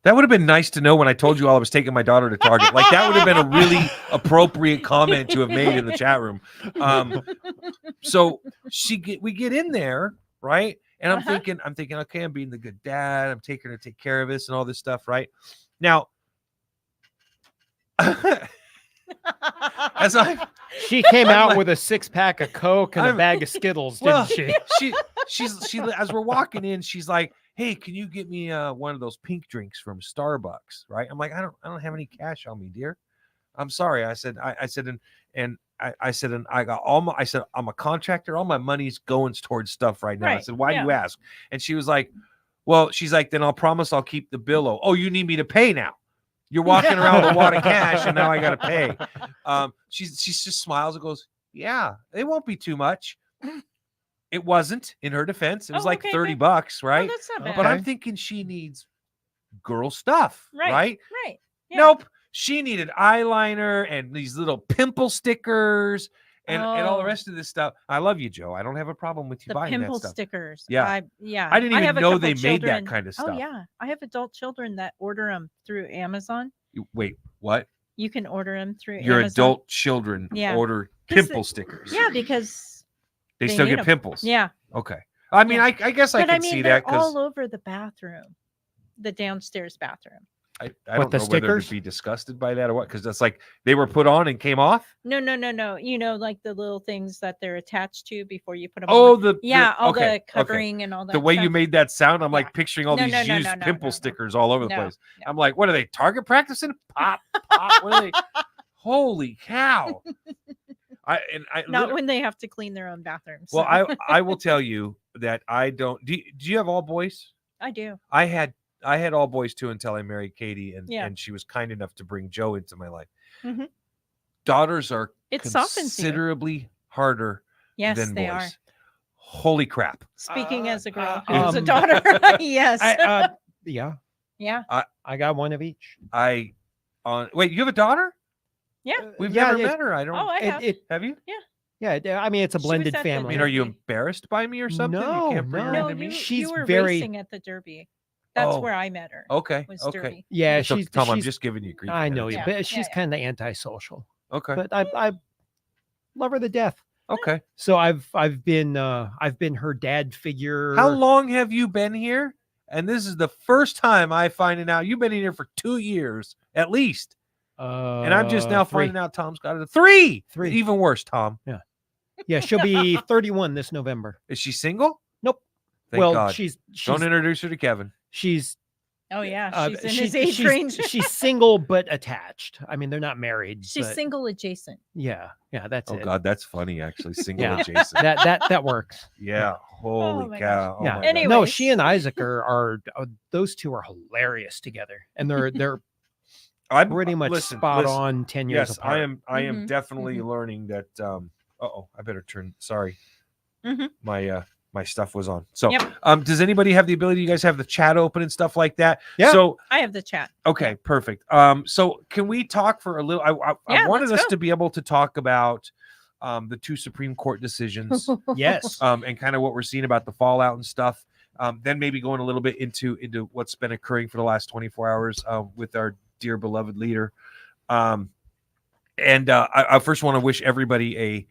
That would have been nice to know when I told you all I was taking my daughter to Target. Like that would have been a really appropriate comment to have made in the chat room. So we get in there, right? And I'm thinking, okay, I'm being the good dad. I'm taking her to take care of this and all this stuff, right? Now, she came out with a 6-pack of Coke and a bag of Skittles, didn't she? She as we're walking in, she's like, hey, can you get me one of those pink drinks from Starbucks? Right? I'm like, I don't have any cash on me, dear. I'm sorry. I said, and I got I said, I'm a contractor. All my money's going towards stuff right now. I said, why do you ask? And she was like, well, she's like, then I'll promise I'll keep the bill. Oh, you need me to pay now? You're walking around with a wad of cash and now I got to pay. She just smiles and goes, yeah, it won't be too much. It wasn't, in her defense. It was like $30, right? Oh, that's not bad. But I'm thinking she needs girl stuff, right? Right. Yeah. Nope. She needed eyeliner and these little pimple stickers and all the rest of this stuff. I love you, Joe. I don't have a problem with you buying that stuff. The pimple stickers. Yeah. I didn't even know they made that kind of stuff. Oh, yeah. I have adult children that order them through Amazon. Wait, what? You can order them through Your Amazon. adult children order pimple stickers. Yeah, because they still get pimples. Yeah. Okay. I mean, I guess I can see that because all over the bathroom, the downstairs bathroom. I What, don't the know whether stickers? to be disgusted by that or what, because that's like they were put on and came off. No. You know, like the little things that they're attached to before you put them Oh, on. All okay, the covering and all that. the way you stuff. made that sound, I'm Yeah. like picturing all No, these no, no, used no, no, pimple no, no. stickers all over the No, place. no. I'm like, what are they, target practicing? Pop, pop. What are they? Holy cow! Not when they have to clean their own bathrooms. Well, I will tell you that I don't. Do you have all boys? I do. I had all boys too until I married Katie, and she was kind enough to bring Joe into my life. Mhm. Daughters are It softens you. considerably harder Yes, than they boys. are. Holy crap! Speaking as a girl who has a daughter, yes. Yeah, Yeah. I got one of each. Wait, you have a daughter? Yeah. We've Yeah, never it- met her. I don't. Oh, I have. Have you? Yeah, I mean, it's a She was blended at the I family. mean, are you Derby. embarrassed by me or something? No, You can't bring her no. into me. She's you were very- racing at the Derby. That's Oh. where I met her. Okay. Was Okay. Derby. Yeah, It's okay, she's Tom, I'm she's- just giving you grief. I man. know you, Yeah, but yeah, she's yeah. kind of antisocial. Okay. But I love her to death. Okay. So I've been her dad figure. How long have you been here? And this is the first time I finding out you've been in here for 2 years at least. And I'm just now 3. finding out Tom's got it. 3. 3. Even worse, Tom. Yeah, she'll be 31 this November. Is she single? Nope. Thank well, God. she's Don't introduce her to Kevin. she's Oh yeah, she's in his she's- age range. she's single but attached. I mean, they're not married. She's but single adjacent. Yeah, that's Oh it. God, that's funny actually. Single Yeah. adjacent. That works. Yeah. Holy my cow. Oh Yeah. my God. Anyway. No, she and Isaac are those two are hilarious together, and they're I'm pretty much listen, spot listen. on 10 years Yes, apart. I am Mhm, definitely learning that I better turn sorry. Mhm. My stuff was on. So Yep. does anybody have the ability, you guys have the chat open and stuff like that? Yeah. So I have the chat. okay, perfect. So can we talk for a little I Yeah, wanted let's us go. to be able to talk about the 2 Supreme Court decisions Yes. and kind of what we're seeing about the fallout and stuff. Then maybe going a little bit into what's been occurring for the last 24 hours with our dear beloved leader. I first want to wish everybody a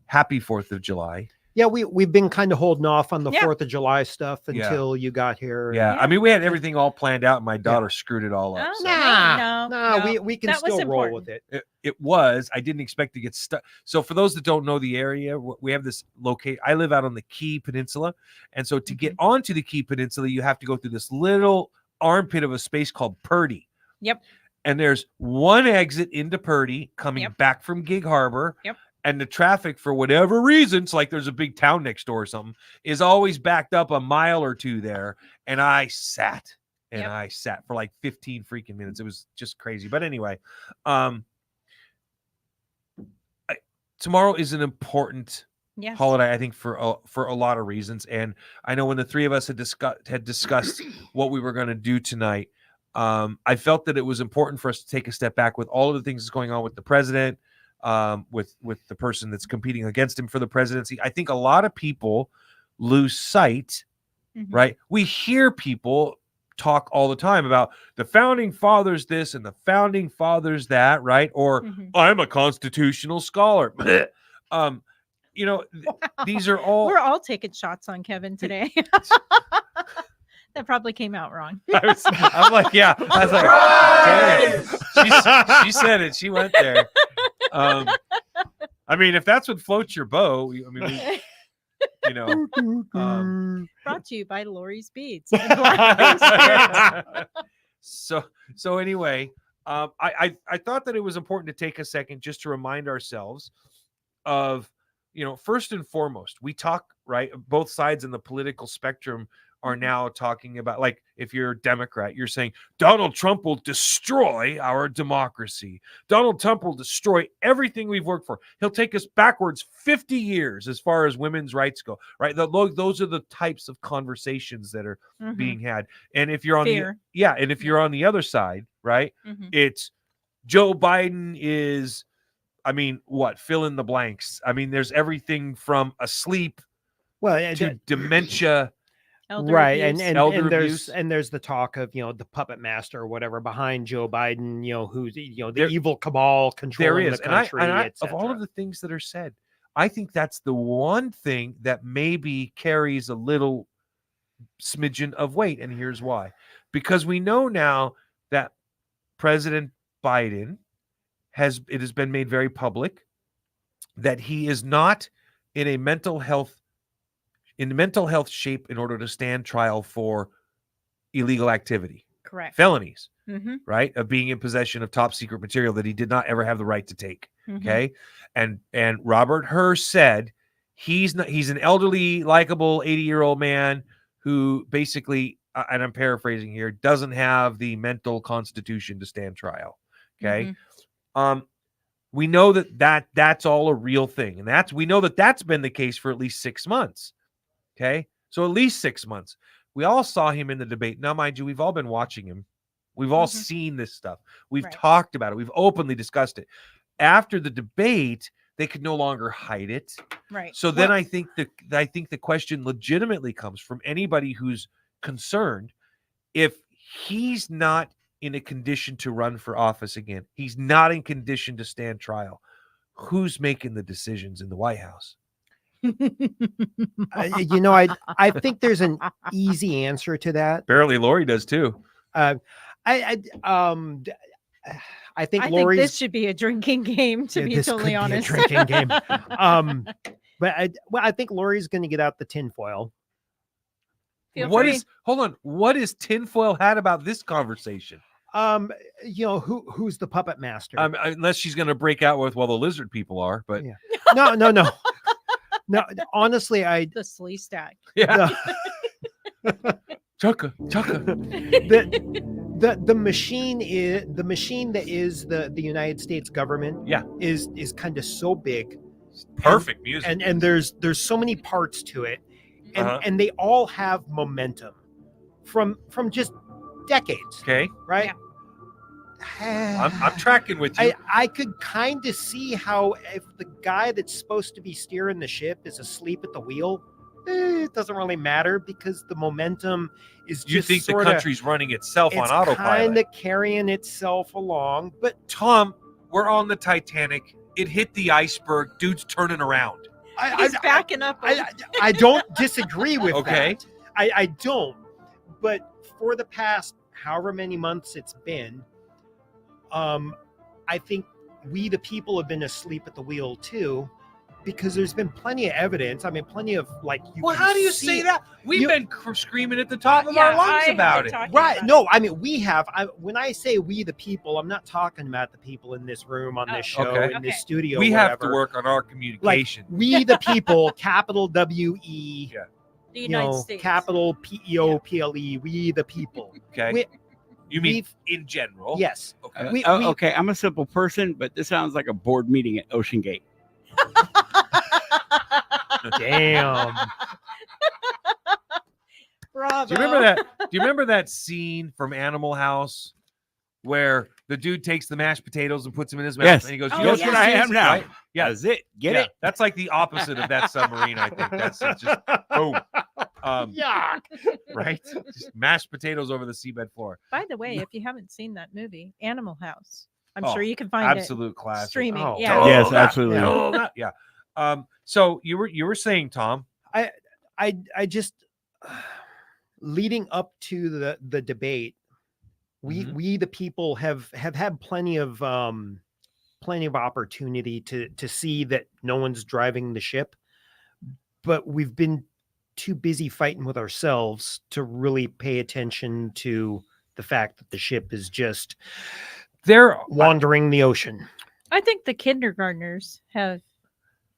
happy 4th of July. Yeah, we've been kind of holding off on the Yeah. 4th of July stuff Yeah. until you got here. Yeah, Yeah. I mean, we had everything all planned out, and my daughter screwed it all up. Oh, so. no, we can that was still roll important. with it. It was. I didn't expect to get stuck. So for those that don't know the area, we have this locate. I live out on the Key Peninsula, and so to get onto the Key Peninsula, you have to go through this little armpit of a space called Purdy. Yep. And there's one exit into Purdy coming Yep. back from Gig Harbor. Yep. And the traffic, for whatever reason, it's like there's a big town next door or something, is always backed up a mile or two there. And I sat for like 15 freaking minutes. It was just crazy. But anyway, tomorrow is an important Yes. holiday, I think, for a lot of reasons. And I know when the three of us had discussed what we were going to do tonight, I felt that it was important for us to take a step back with all of the things that's going on with the president, with the person that's competing against him for the presidency. I think a lot of people lose sight, right? We hear people talk all the time about the founding fathers this and the founding fathers that, right? Or I'm a constitutional scholar. These are all We're all taking shots on Kevin today. That probably came out wrong. I'm like, yeah. I was like, dang it. She said it. She went there. I mean, if that's what floats your boat, I mean, Brought to you by Lori's Beads. So anyway, I thought that it was important to take a second just to remind ourselves of, first and foremost, we talk, right? Both sides in the political spectrum are now talking about, like, if you're a Democrat, you're saying Donald Trump will destroy our democracy. Donald Trump will destroy everything we've worked for. He'll take us backwards 50 years as far as women's rights go, right? Those are the types of conversations that are being had. And if you're on if you're on the other side, right, it's Joe Biden is, fill in the blanks. I mean, there's everything from asleep to dementia. Right, abuse. and there's the talk of the puppet master or whatever behind Joe Biden, who's the evil cabal controlling the country. And of all of the things that are said, I think that's the one thing that maybe carries a little smidgen of weight, and here's why: because we know now that President Biden has been made very public that he is not in a mental health shape in order to stand trial for illegal activity, Correct. felonies, Mm-hmm. right? Of being in possession of top secret material that he did not ever have the right to take. Mm-hmm. Okay. And Robert Hur said he's an elderly, likable 80-year-old man who basically, and I'm paraphrasing here, doesn't have the mental constitution to stand trial. Okay. Mm-hmm. We know that's all a real thing. And we know that's been the case for at least 6 months. Okay. So at least 6 months. We all saw him in the debate. Now, mind you, we've all been watching him. We've all seen this stuff. We've talked about it. We've openly discussed it. After the debate, they could no longer hide it. Right. So then I think the question legitimately comes from anybody who's concerned. If he's not in a condition to run for office again, he's not in condition to stand trial, who's making the decisions in the White House? I think there's an easy answer to that. Apparently Lori does too. I think Lori's this should be a drinking game, to be this totally could honest. be a drinking game. But I think Lori's going to get out the tinfoil. What is tinfoil hat about this conversation? Who's the puppet master? Unless she's going to break out with, well, the lizard people are, but no. No, honestly, the slee stack. Yeah. Chaka. The machine that is the United States government. Yeah. Is kind of so big. Perfect music. And there's so many parts to it. And they all have momentum from just decades. Okay. Right? I'm tracking with you. I could kind of see how if the guy that's supposed to be steering the ship is asleep at the wheel, it doesn't really matter because the momentum is just you think the country's running itself on autopilot. Kind of carrying itself along. But Tom, we're on the Titanic. It hit the iceberg. Dude's turning around. He's backing up. I don't disagree with okay. that. I don't. But for the past however many months it's been, I think we, the people, have been asleep at the wheel too, because there's been plenty of evidence. I mean, plenty of Well, how do you say that? We've been screaming at the top of our lungs about it. Right? No, I mean we have. When I say we, the people, I'm not talking about the people in this room, on this show, in this studio. We whatever. have to work on our communication. We, the people, capital W-E. Yeah. The United States. Capital P-E-O-P-L-E. We, the people. Okay. You mean in general? Yes. Okay. Okay, I'm a simple person, but this sounds like a board meeting at Ocean Gate. Damn. Bravo. Do you remember that scene from Animal House where the dude takes the mashed potatoes and puts them in his mouth and he goes, "You know what I am now?" Right? Yeah, that's it. Get it? That's like the opposite of that submarine. I think that's just boom. Yuck. Right? Just mashed potatoes over the seabed floor. By the way, if you haven't seen that movie, Animal House, I'm sure you can find absolute it classic. streaming. Oh, yeah. Yes, absolutely. Yeah. So you were saying, Tom, I just leading up to the debate, we the people have had plenty of opportunity to see that no one's driving the ship, but we've been too busy fighting with ourselves to really pay attention to the fact that the ship is just wandering the ocean. I think the kindergartners have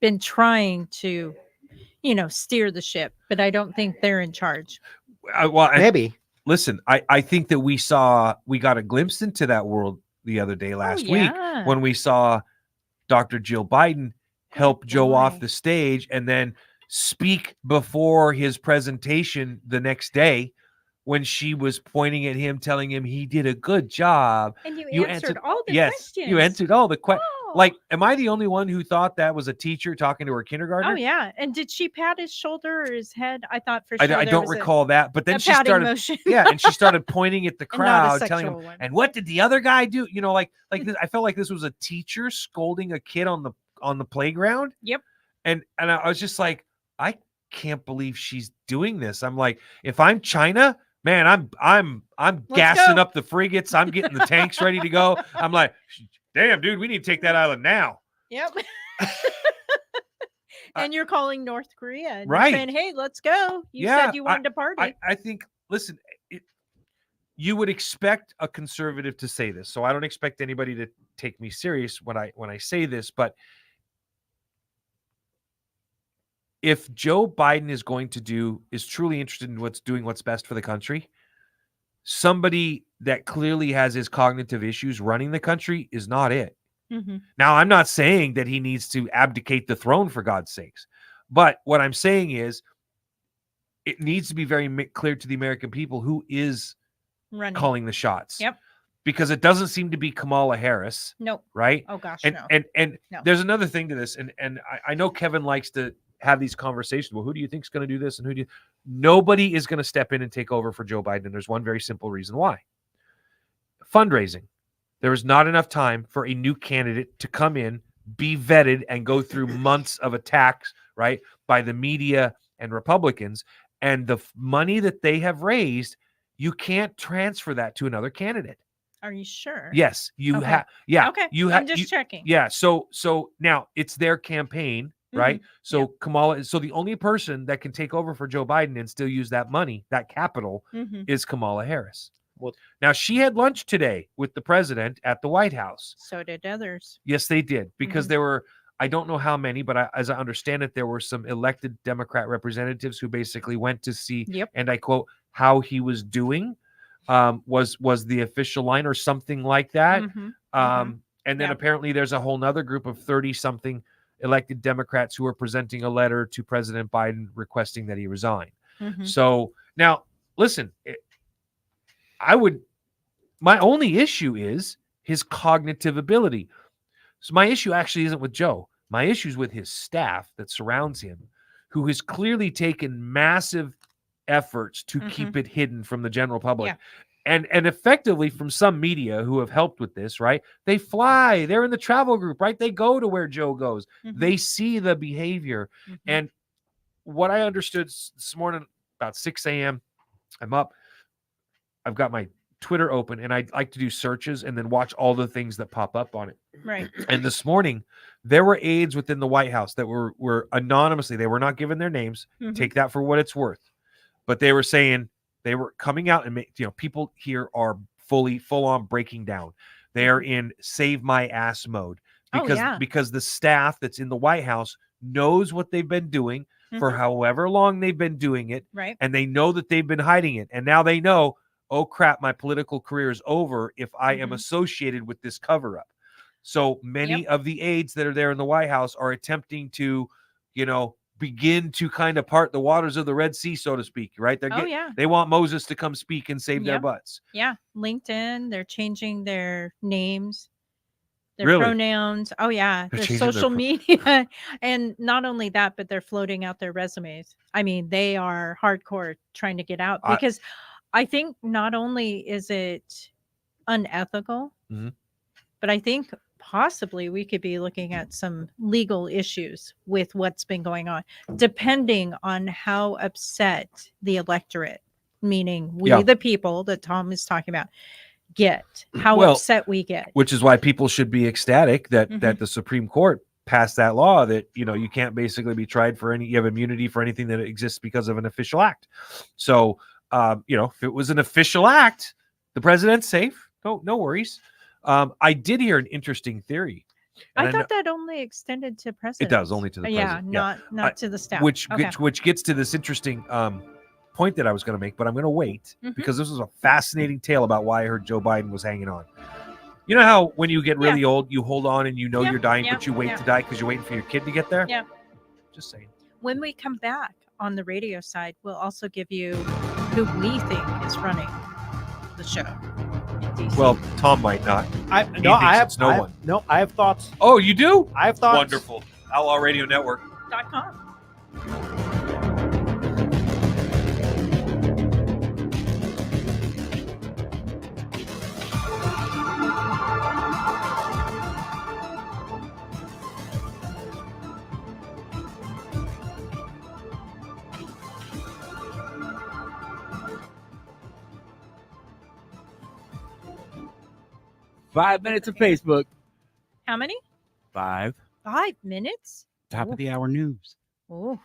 been trying to, steer the ship, but I don't think they're in charge. Maybe. Listen, I think that we got a glimpse into that world the other day last week when we saw Dr. Jill Biden help Joe off the stage and then speak before his presentation the next day when she was pointing at him, telling him he did a good job. And you answered all the questions. You answered all the questions. Like, am I the only one who thought that was a teacher talking to her kindergartner? Oh, yeah. And did she pat his shoulder or his head? I thought for sure. I don't recall that. But then she started, motion. and she started pointing at the crowd, telling him, one. and what did the other guy do? Like this, I felt like this was a teacher scolding a kid on the playground. Yep. And I was just like, I can't believe she's doing this. I'm like, if I'm China, man, I'm Let's gassing go. up the frigates. I'm getting the tanks ready to go. I'm like, damn, dude, we need to take that island now. Yep. And you're calling North Korea and Right. you're saying, hey, let's go. You Yeah, said you wanted to party. I think, listen, you would expect a conservative to say this, so I don't expect anybody to take me serious when I say this, but if Joe Biden is truly interested in what's best for the country, somebody that clearly has his cognitive issues running the country is not it. Mm-hmm. Now, I'm not saying that he needs to abdicate the throne, for God's sakes, but what I'm saying is it needs to be very clear to the American people who is Running. calling the shots. Yep. Because it doesn't seem to be Kamala Harris. Nope. Right? Oh gosh, and, no. And No. There's another thing to this, and I know Kevin likes to have these conversations. Well, who do you think is going to do this, and nobody is going to step in and take over for Joe Biden, and there's one very simple reason why. Fundraising. There is not enough time for a new candidate to come in, be vetted, and go through months of attacks, right, by the media and Republicans. And the money that they have raised, you can't transfer that to another candidate. Are you sure? Yes, you Okay. have. Yeah. Okay. You have. I'm just checking. Yeah. So now it's their campaign, right? So Yep. Kamala. So the only person that can take over for Joe Biden and still use that money, that capital, is Kamala Harris. Well, now she had lunch today with the president at the White House. So did others. Yes, they did, because there were, I don't know how many, but as I understand it, there were some elected Democrat representatives who basically went to see, and I quote, how he was doing. Was the official line or something like that. And then apparently there's a whole nother group of 30-something elected Democrats who are presenting a letter to President Biden requesting that he resign. So now, listen, my only issue is his cognitive ability. So my issue actually isn't with Joe. My issue is with his staff that surrounds him, who has clearly taken massive efforts to keep it hidden from the general public. And effectively from some media who have helped with this, right? They fly, they're in the travel group, right? They go to where Joe goes. They see the behavior. And what I understood this morning about 6 a.m., I'm up, I've got my Twitter open, and I like to do searches and then watch all the things that pop up on it. Right. And this morning, there were aides within the White House that were anonymously, they were not given their names. Take that for what it's worth. But they were saying, they were coming out and people here are full on breaking down. They are in save my ass mode because the staff that's in the White House knows what they've been doing for however long they've been doing it. Right. And they know that they've been hiding it. And now they know, oh crap, my political career is over if I am associated with this cover up. So many of the aides that are there in the White House are attempting to, begin to kind of part the waters of the Red Sea, so to speak, right? They want Moses to come speak and save their butts. Yeah. LinkedIn, they're changing their names, their Really? pronouns. Oh yeah. They're Their changing their social media. And not only that, but they're floating out their resumes. I mean, they are hardcore trying to get out because I think not only is it unethical, but I think possibly we could be looking at some legal issues with what's been going on, depending on how upset the electorate, meaning we, the people that Tom is talking about, get, how upset we get. Which is why people should be ecstatic that the Supreme Court passed that law that, you can't basically be tried for you have immunity for anything that exists because of an official act. So, if it was an official act, the president's safe. No worries. I did hear an interesting theory. I thought that only extended to president. It does, only to the president. Not to the staff. Which gets to this interesting point that I was going to make, but I'm going to wait because this was a fascinating tale about why I heard Joe Biden was hanging on. You know how when you get really old, you hold on and you're dying, but you wait to die because you're waiting for your kid to get there? Yeah. Just saying. When we come back on the radio side, we'll also give you who we think is running the show. Well, Tom might not. I have thoughts. Oh, you do? I have thoughts. Wonderful. Outlaw Radio Network. .com. 5 minutes of Facebook. How many? 5. 5 minutes? Top of the hour news. Oh.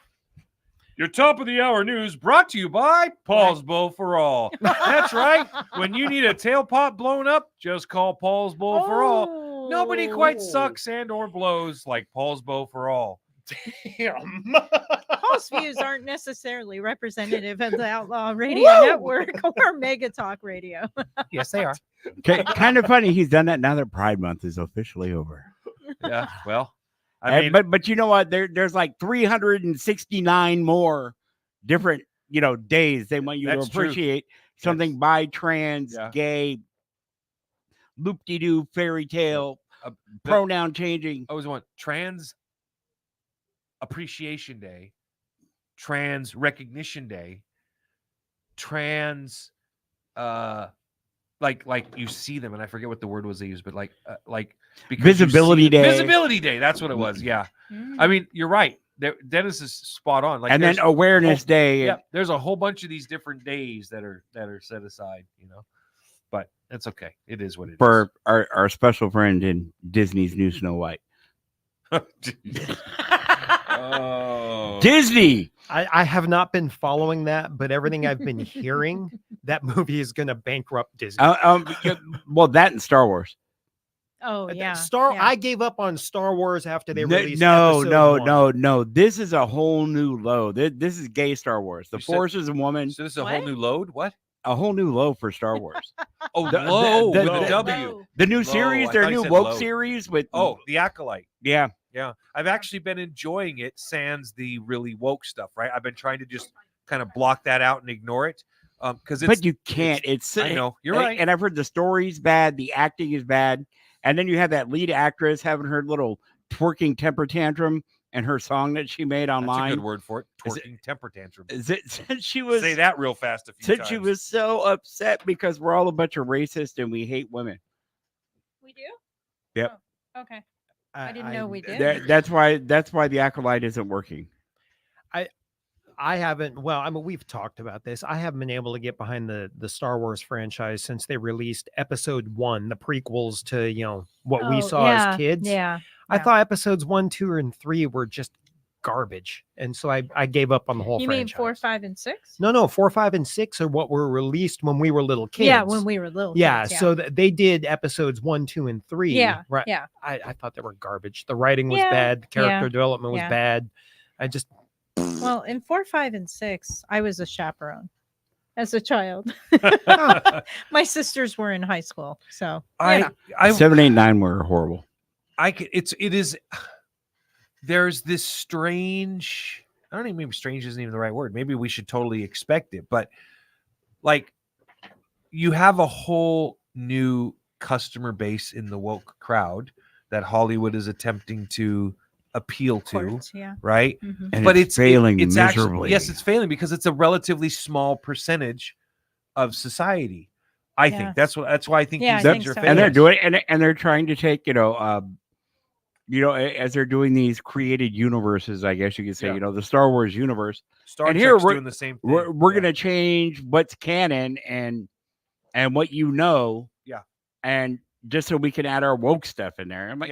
Your top of the hour news brought to you by Paul's Bowl for All. That's right. When you need a tailpot blown up, just call Paul's Bowl for All. Nobody quite sucks and or blows like Paul's Bowl for All. Damn. Paul's views aren't necessarily representative of the Outlaw Radio Network or Mega Talk Radio. Yes, they are. Kind of funny. He's done that now that Pride Month is officially over. Yeah, well, I mean, but you know what? There's like 369 more different days they want you to That's true. appreciate something bi, trans, Yeah. gay, loop-de-doo, fairy tale, pronoun changing. I always want Trans Appreciation Day, Trans Recognition Day, Trans like you see them, and I forget what the word was they used, but like because Visibility Day. Visibility Day, that's what it was. Yeah. I mean, you're right. Dennis is spot on. Like, and then Awareness Day. Yeah, there's a whole bunch of these different days that are set aside, but it's okay. It is what it is. For our special friend in Disney's new Snow White. Oh. Disney. I have not been following that, but everything I've been hearing, that movie is going to bankrupt Disney. Well, that and Star Wars. Oh, yeah. I gave up on Star Wars after they released No. episode 1. This is a whole new low. This is gay Star Wars. The Force is a woman. So this is a whole new load? What? A whole new low for Star Wars. Oh, low with a the W. The new Low. series, I their thought you new said woke low. series with The Acolyte. Yeah. Yeah. I've actually been enjoying it sans the really woke stuff, right? I've been trying to just kind of block that out and ignore it. Because but you can't. It's I know. You're right. And I've heard the story's bad, the acting is bad. And then you have that lead actress having her little twerking temper tantrum and her song that she made online. That's a good word for it. Twerking temper tantrum. Since she was say that real fast a few times. She was so upset because we're all a bunch of racists and we hate women. We do? Yep. Oh, okay. I didn't know we did. That's why the Acolyte isn't working. I haven't. Well, I mean, we've talked about this. I haven't been able to get behind the Star Wars franchise since they released Episode 1, the prequels to what we saw as kids. Yeah. I thought Episodes 1, 2, and 3 were just garbage, and so I gave up on the whole You franchise. mean 4, 5, and 6? No, 4, 5, and 6 are what were released when we were little kids. Yeah, when we were little. Yeah, kids, so they did Episodes 1, 2, and 3. Yeah, right. yeah. I thought they were garbage. The writing was bad. The character development was bad. Well, in 4, 5, and 6, I was a chaperone as a child. My sisters were in high school, so 7, 8, 9 were horrible. There's this strange. I don't even maybe strange isn't even the right word. Maybe we should totally expect it, but like you have a whole new customer base in the woke crowd that Hollywood is attempting to appeal to, right? Mm-hmm. And but it's failing it's miserably. Actually, it's failing because it's a relatively small percentage of society. I think that's why I think these things are failing. And they're doing and they're trying to take as they're doing these created universes, I guess you could say, the Star Wars universe. And here we're doing the same thing. We're gonna change what's canon and what and just so we can add our woke stuff in there. I'm like,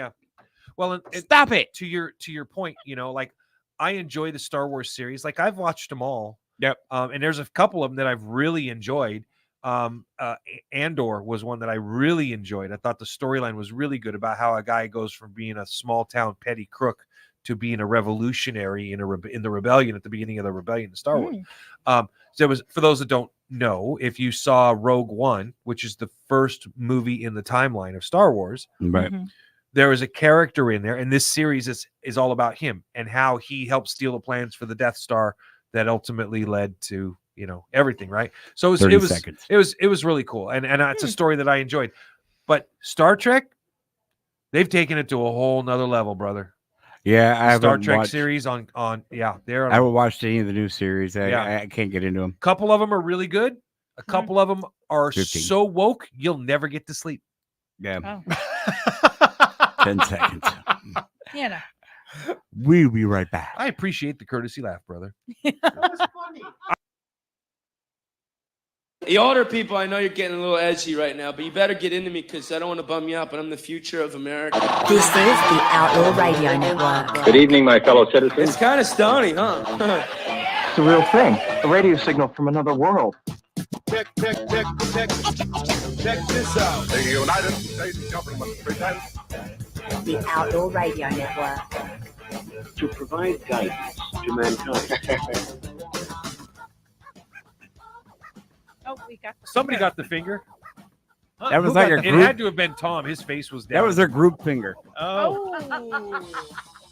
well, stop it. To your point, like I enjoy the Star Wars series. Like I've watched them all. Yep. And there's a couple of them that I've really enjoyed. Andor was one that I really enjoyed. I thought the storyline was really good about how a guy goes from being a small town petty crook to being a revolutionary in the rebellion at the beginning of the rebellion in Star Wars. So it was, for those that don't know, if you saw Rogue One, which is the first movie in the timeline of Star Wars, right? There is a character in there, and this series is all about him and how he helped steal the plans for the Death Star that ultimately led to everything, right? So it was really cool, and it's a story that I enjoyed. But Star Trek, they've taken it to a whole nother level, brother. Yeah, I Star Trek series on there. I haven't watched any of the new series. I can't get into them. A couple of them are really good. A couple of them are 15. so woke you'll never get to sleep. Yeah. 10 seconds. Yeah. We'll be right back. I appreciate the courtesy laugh, brother. That was funny. The older people, I know you're getting a little edgy right now, but you better get into me because I don't want to bum you out, but I'm the future of America. This is the Outlaw Radio Network. Good evening, my fellow citizens. It's kind of stony, huh? It's a real thing. A radio signal from another world. Check this out. The United States government presents The Outlaw Radio Network. To provide guidance to mankind. Oh, we got Somebody got the finger. That was Who like got a the- It group. had to have been Tom. His face was down. That was their group finger. Oh.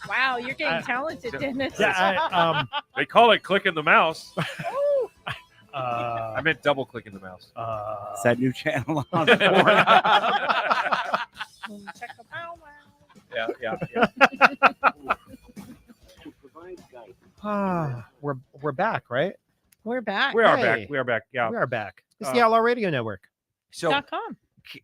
Wow, you're getting talented, Dennis. Yeah, They call it clicking the mouse. Oh. I meant double clicking the mouse. It's that new channel on Check 'em out, wow. Yeah. To provide guidance. we're back, right? We're back. We are Hey. back. We are back. Yeah. We are back. It's the Outlaw Radio Network. So, .com.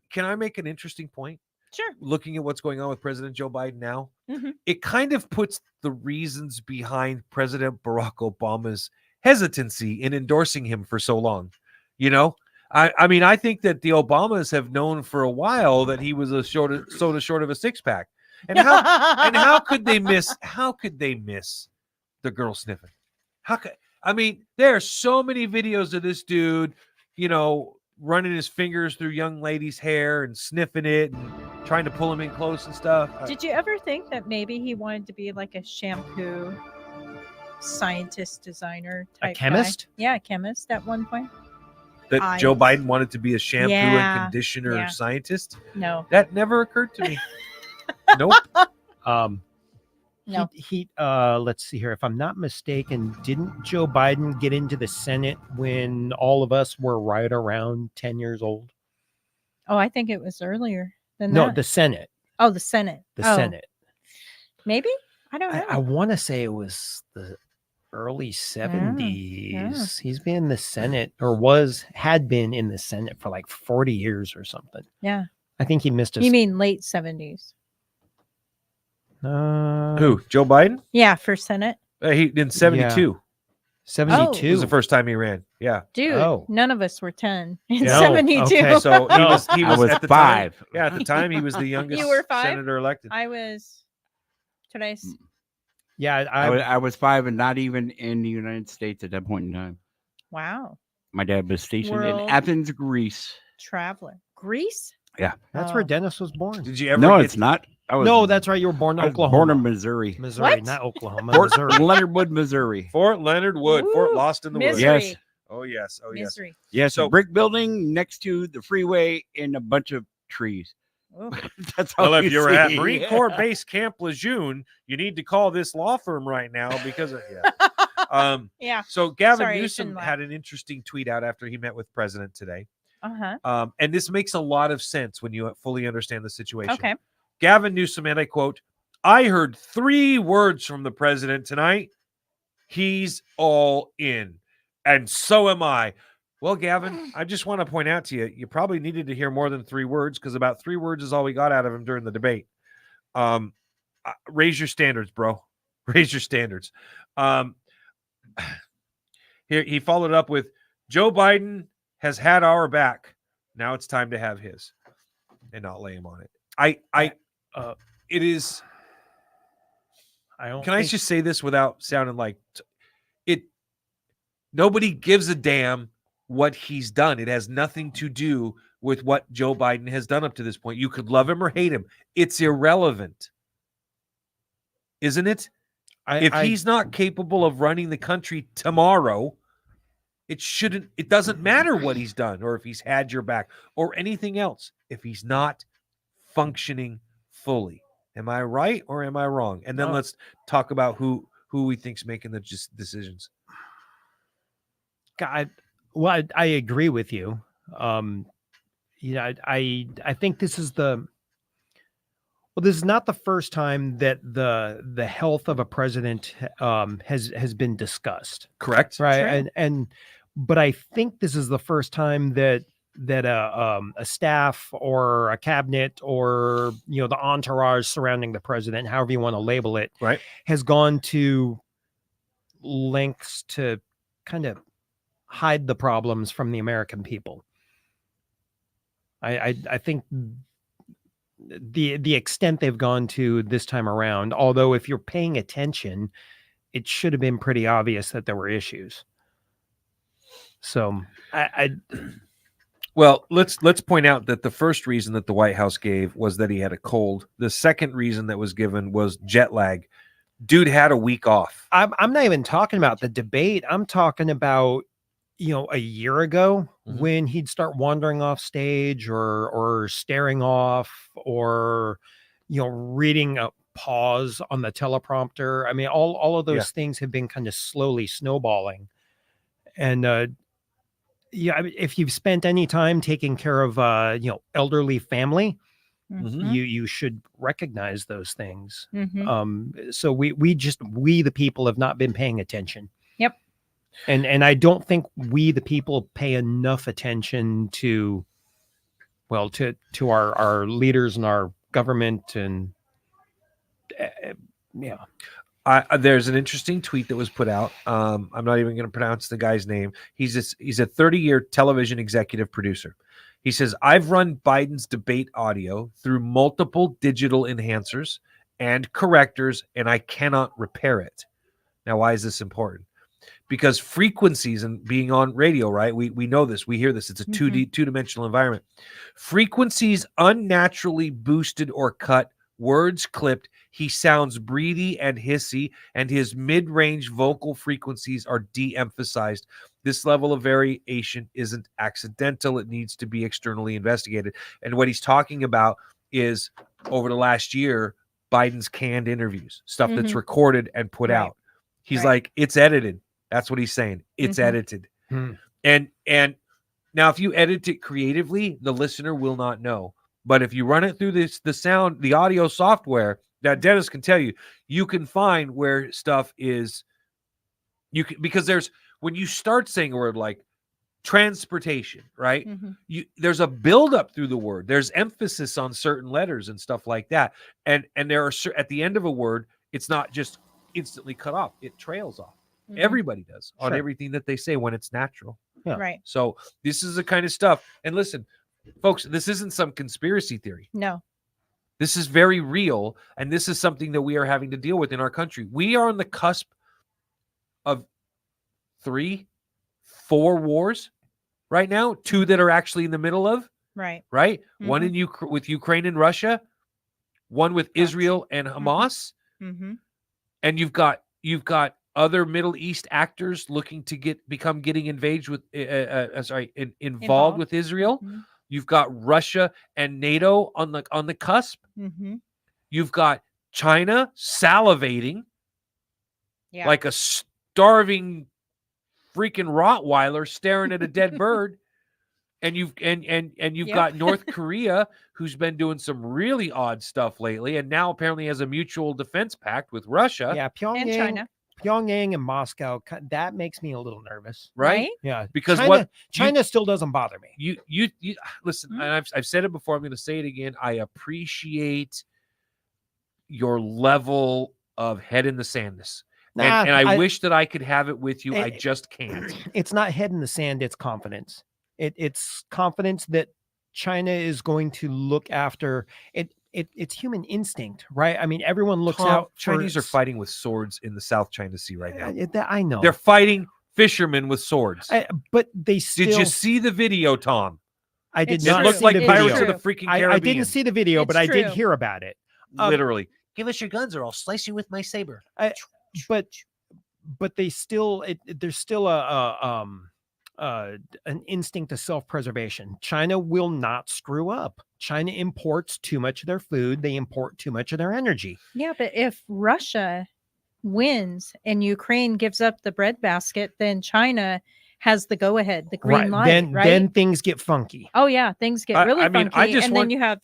can I make an interesting point? Sure. Looking at what's going on with President Joe Biden now, Mhm. it kind of puts the reasons behind President Barack Obama's hesitancy in endorsing him for so long. You know, I mean, I think that the Obamas have known for a while that he was soda short of a six pack, and how could they miss? How could they miss the girl sniffing? I mean, there are so many videos of this dude, you know, running his fingers through young ladies' hair and sniffing it and trying to pull them in close and stuff. Did you ever think that maybe he wanted to be like a shampoo scientist, designer type chemist? guy? Yeah, a chemist at one point. That Joe Biden wanted to be a shampoo Yeah, and conditioner yeah. scientist? No. That never occurred to me. Nope. No. Let's see here. If I'm not mistaken, didn't Joe Biden get into the Senate when all of us were right around 10 years old? Oh, I think it was earlier than No, that. the Senate. Oh, the Senate. The Oh, Senate. Maybe? I don't know. I want to say it was the early 70s. He's been in the Senate had been in the Senate for like 40 years or something. Yeah. I think he missed his. You mean late 70s? Who? Joe Biden? Yeah, for Senate. He in 72. 72 was the first time he ran. Yeah. Dude, Oh. none of us were 10 in No, 72. okay. So he was was at the 5. Time, yeah, at the time he was the youngest You were 5? senator elected. I was today's. Yeah, I was 5 and not even in the United States at that point in time. Wow. My dad was stationed World in Athens, Greece. Traveler. Greece? that's Oh. where Dennis was born. Did you ever No, get it's not. No, that's right. You were born in I was Oklahoma. born in Missouri. Missouri, What? not Oklahoma. Fort Missouri. Leonard Wood, Missouri. Fort Leonard Wood, Fort Ooh, Lost in the Woods? Misery. Yes. Oh yes. Oh yes. Misery. Yes, So- a brick building next to the freeway and a bunch of trees. Ooh. That's all Well, if you you're at see. Marine Corps Base Camp Lejeune, you need to call this law firm right now because of yeah. Yeah. So Gavin Sorry, I Newsom shouldn't laugh. had an interesting tweet out after he met with President today. Uh-huh. And this makes a lot of sense when you fully understand the situation. Okay. Gavin Newsom, and I quote, "I heard 3 words from the president tonight. He's all in. And so am I." Well, Gavin, I just want to point out to you, you probably needed to hear more than 3 words because about 3 words is all we got out of him during the debate. Raise your standards, bro. Raise your standards. Here he followed up with, "Joe Biden has had our back. Now it's time to have his," and not lay him on it. It is. I don't. Can I just say this without sounding like it? Nobody gives a damn what he's done. It has nothing to do with what Joe Biden has done up to this point. You could love him or hate him. It's irrelevant, isn't it? If he's not capable of running the country tomorrow, it doesn't matter what he's done or if he's had your back or anything else. If he's not functioning fully. Am I right or am I wrong? And then let's talk about who we think's making the decisions. God, well, I agree with you. I think this is this is not the first time that the health of a president has been discussed. Correct. Right. Sure. But I think this is the first time that a staff or a cabinet or the entourage surrounding the president, however you want to label it, right, has gone to lengths to kind of hide the problems from the American people. I think the extent they've gone to this time around, although if you're paying attention, it should have been pretty obvious that there were issues. So well, let's point out that the first reason that the White House gave was that he had a cold. The second reason that was given was jet lag. Dude had a week off. I'm not even talking about the debate. I'm talking about, a year ago when he'd start wandering off stage or staring off or, reading a pause on the teleprompter. I mean, all of those things have been kind of slowly snowballing. And, if you've spent any time taking care of, elderly family, you should recognize those things. So we the people have not been paying attention. Yep. And I don't think we the people pay enough attention to our leaders and our government and there's an interesting tweet that was put out. I'm not even going to pronounce the guy's name. He's a 30-year television executive producer. He says, I've run Biden's debate audio through multiple digital enhancers and correctors, and I cannot repair it. Now, why is this important? Because frequencies and being on radio, right? We know this. We hear this. It's a two-dimensional environment. Frequencies unnaturally boosted or cut, words clipped. He sounds breathy and hissy, and his mid-range vocal frequencies are de-emphasized. This level of variation isn't accidental. It needs to be externally investigated. And what he's talking about is over the last year, Biden's canned interviews, stuff that's recorded and put out. He's like, it's edited. That's what he's saying. It's edited. And now if you edit it creatively, the listener will not know. But if you run it through the audio software that Dennis can tell you, you can find where stuff is, because when you start saying a word like transportation, right? There's a buildup through the word. There's emphasis on certain letters and stuff like that. And there are at the end of a word, it's not just instantly cut off. It trails off. Everybody does on everything that they say when it's natural. Yeah. Right. So this is the kind of stuff. And listen, folks, this isn't some conspiracy theory. No. This is very real. And this is something that we are having to deal with in our country. We are on the cusp of 3-4 wars right now, 2 that are actually in the middle of. Right. One with Ukraine and Russia, one with Israel and Hamas. And you've got other Middle East actors looking to getting engaged with involved with Israel. You've got Russia and NATO on the cusp. You've got China salivating like a starving freaking Rottweiler staring at a dead bird. And you've got North Korea, who's been doing some really odd stuff lately, and now apparently has a mutual defense pact with Russia. Yeah, Pyongyang and Moscow, that makes me a little nervous. Right? Yeah, because China still doesn't bother me. You listen, and I've said it before, I'm going to say it again. I appreciate your level of head in the sandness. And I wish that I could have it with you. I just can't. It's not head in the sand, it's confidence. It's confidence that China is going to look after it. It's human instinct, right? I mean, everyone looks out. Chinese are fighting with swords in the South China Sea right now. I know. They're fighting fishermen with swords. But they still... Did you see the video, Tom? I did not. It looked like Pirates of the freaking Caribbean. I didn't see the video, but I did hear about it. Literally. Give us your guns or I'll slice you with my saber. But they still... there's still an instinct of self-preservation. China will not screw up. China imports too much of their food. They import too much of their energy. Yeah, but if Russia wins and Ukraine gives up the breadbasket, then China has the go-ahead, the green light, right? Then things get funky. Oh yeah, things get really funky. Then you have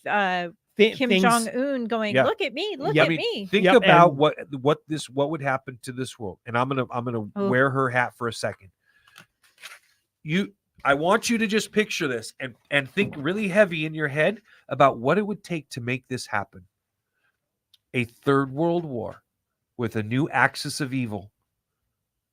Kim Jong-un going, look at me, look at me. Think about what would happen to this world. And I'm gonna wear her hat for a second. I want you to just picture this and think really heavy in your head about what it would take to make this happen. A third world war with a new axis of evil.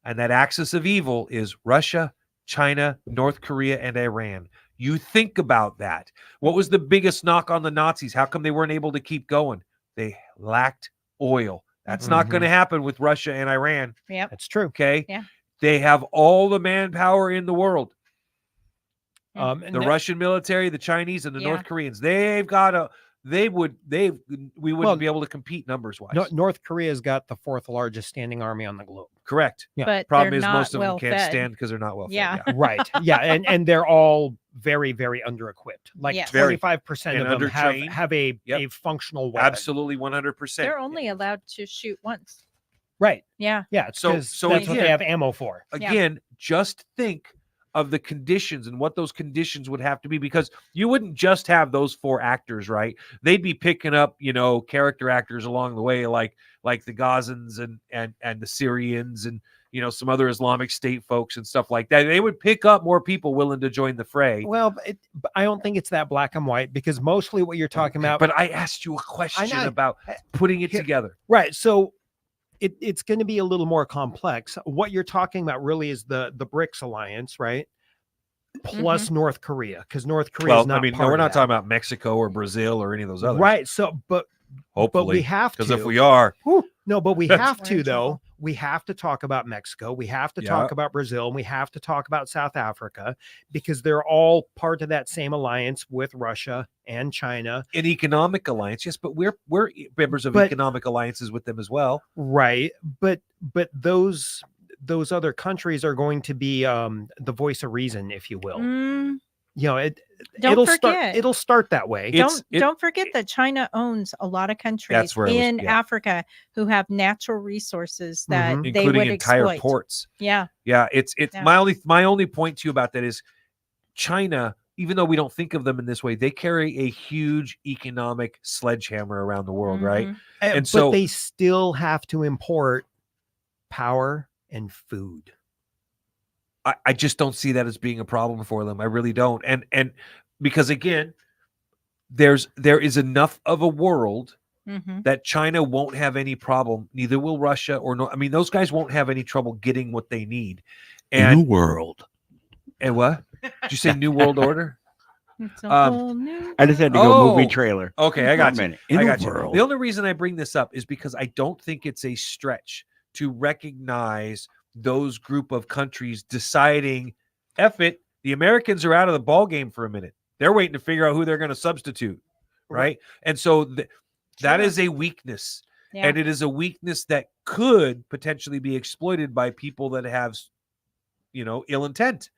And that axis of evil is Russia, China, North Korea, and Iran. You think about that. What was the biggest knock on the Nazis? How come they weren't able to keep going? They lacked oil. That's not going to happen with Russia and Iran. Yep. That's true. Okay. Yeah. They have all the manpower in the world. And The Russian military, the Chinese, and the North Koreans. They've got a. We wouldn't be able to compete numbers wise. North Korea's got the 4th largest standing army on the globe. Correct. Yeah. But Problem they're is not most of them well can't fed. stand because they're not well Yeah. fed. Yeah. Right. Yeah. And they're all very, very under-equipped. Like Yes. 25% And of them undertrained. have a functional weapon. Absolutely 100%. They're only allowed to shoot once. Right. Yeah. Yeah. So that's what again- they have ammo for. Again, just think of the conditions and what those conditions would have to be, because you wouldn't just have those 4 actors, right? They'd be picking up, character actors along the way, like the Gazans and the Syrians and some other Islamic State folks and stuff like that. They would pick up more people willing to join the fray. Well, but I don't think it's that black and white, because mostly what you're talking about. But I asked you a question about putting it together. Right. So it's going to be a little more complex. What you're talking about really is the BRICS alliance, right? Plus North Korea, because North Korea is not. We're not talking about Mexico or Brazil or any of those others. Right. So, but hopefully we have to. because if we are, no, but we have to though. We have to talk about Mexico. We have to talk about Brazil. And we have to talk about South Africa, because they're all part of that same alliance with Russia and China. An economic alliance, yes, but we're members of economic alliances with them as well. Right. But those other countries are going to be the voice of reason, if you will. It'll start that way. Don't forget that China owns a lot of countries in Africa who have natural resources that they including would entire exploit. ports. Yeah. It's my only point to you about that is China, even though we don't think of them in this way, they carry a huge economic sledgehammer around the world, right? And so they still have to import power and food. I just don't see that as being a problem for them. I really don't. And because again, there is enough of a world that China won't have any problem. Neither will Russia those guys won't have any trouble getting what they need. And New world. And what? Did you say New World Order? It's a whole new I just had to go movie trailer. Okay, I got you. In I a got you. world. The only reason I bring this up is because I don't think it's a stretch to recognize those group of countries deciding, F it, the Americans are out of the ball game for a minute. They're waiting to figure out who they're going to substitute, right? And so that is a weakness. Yeah. And it is a weakness that could potentially be exploited by people that have, ill intent.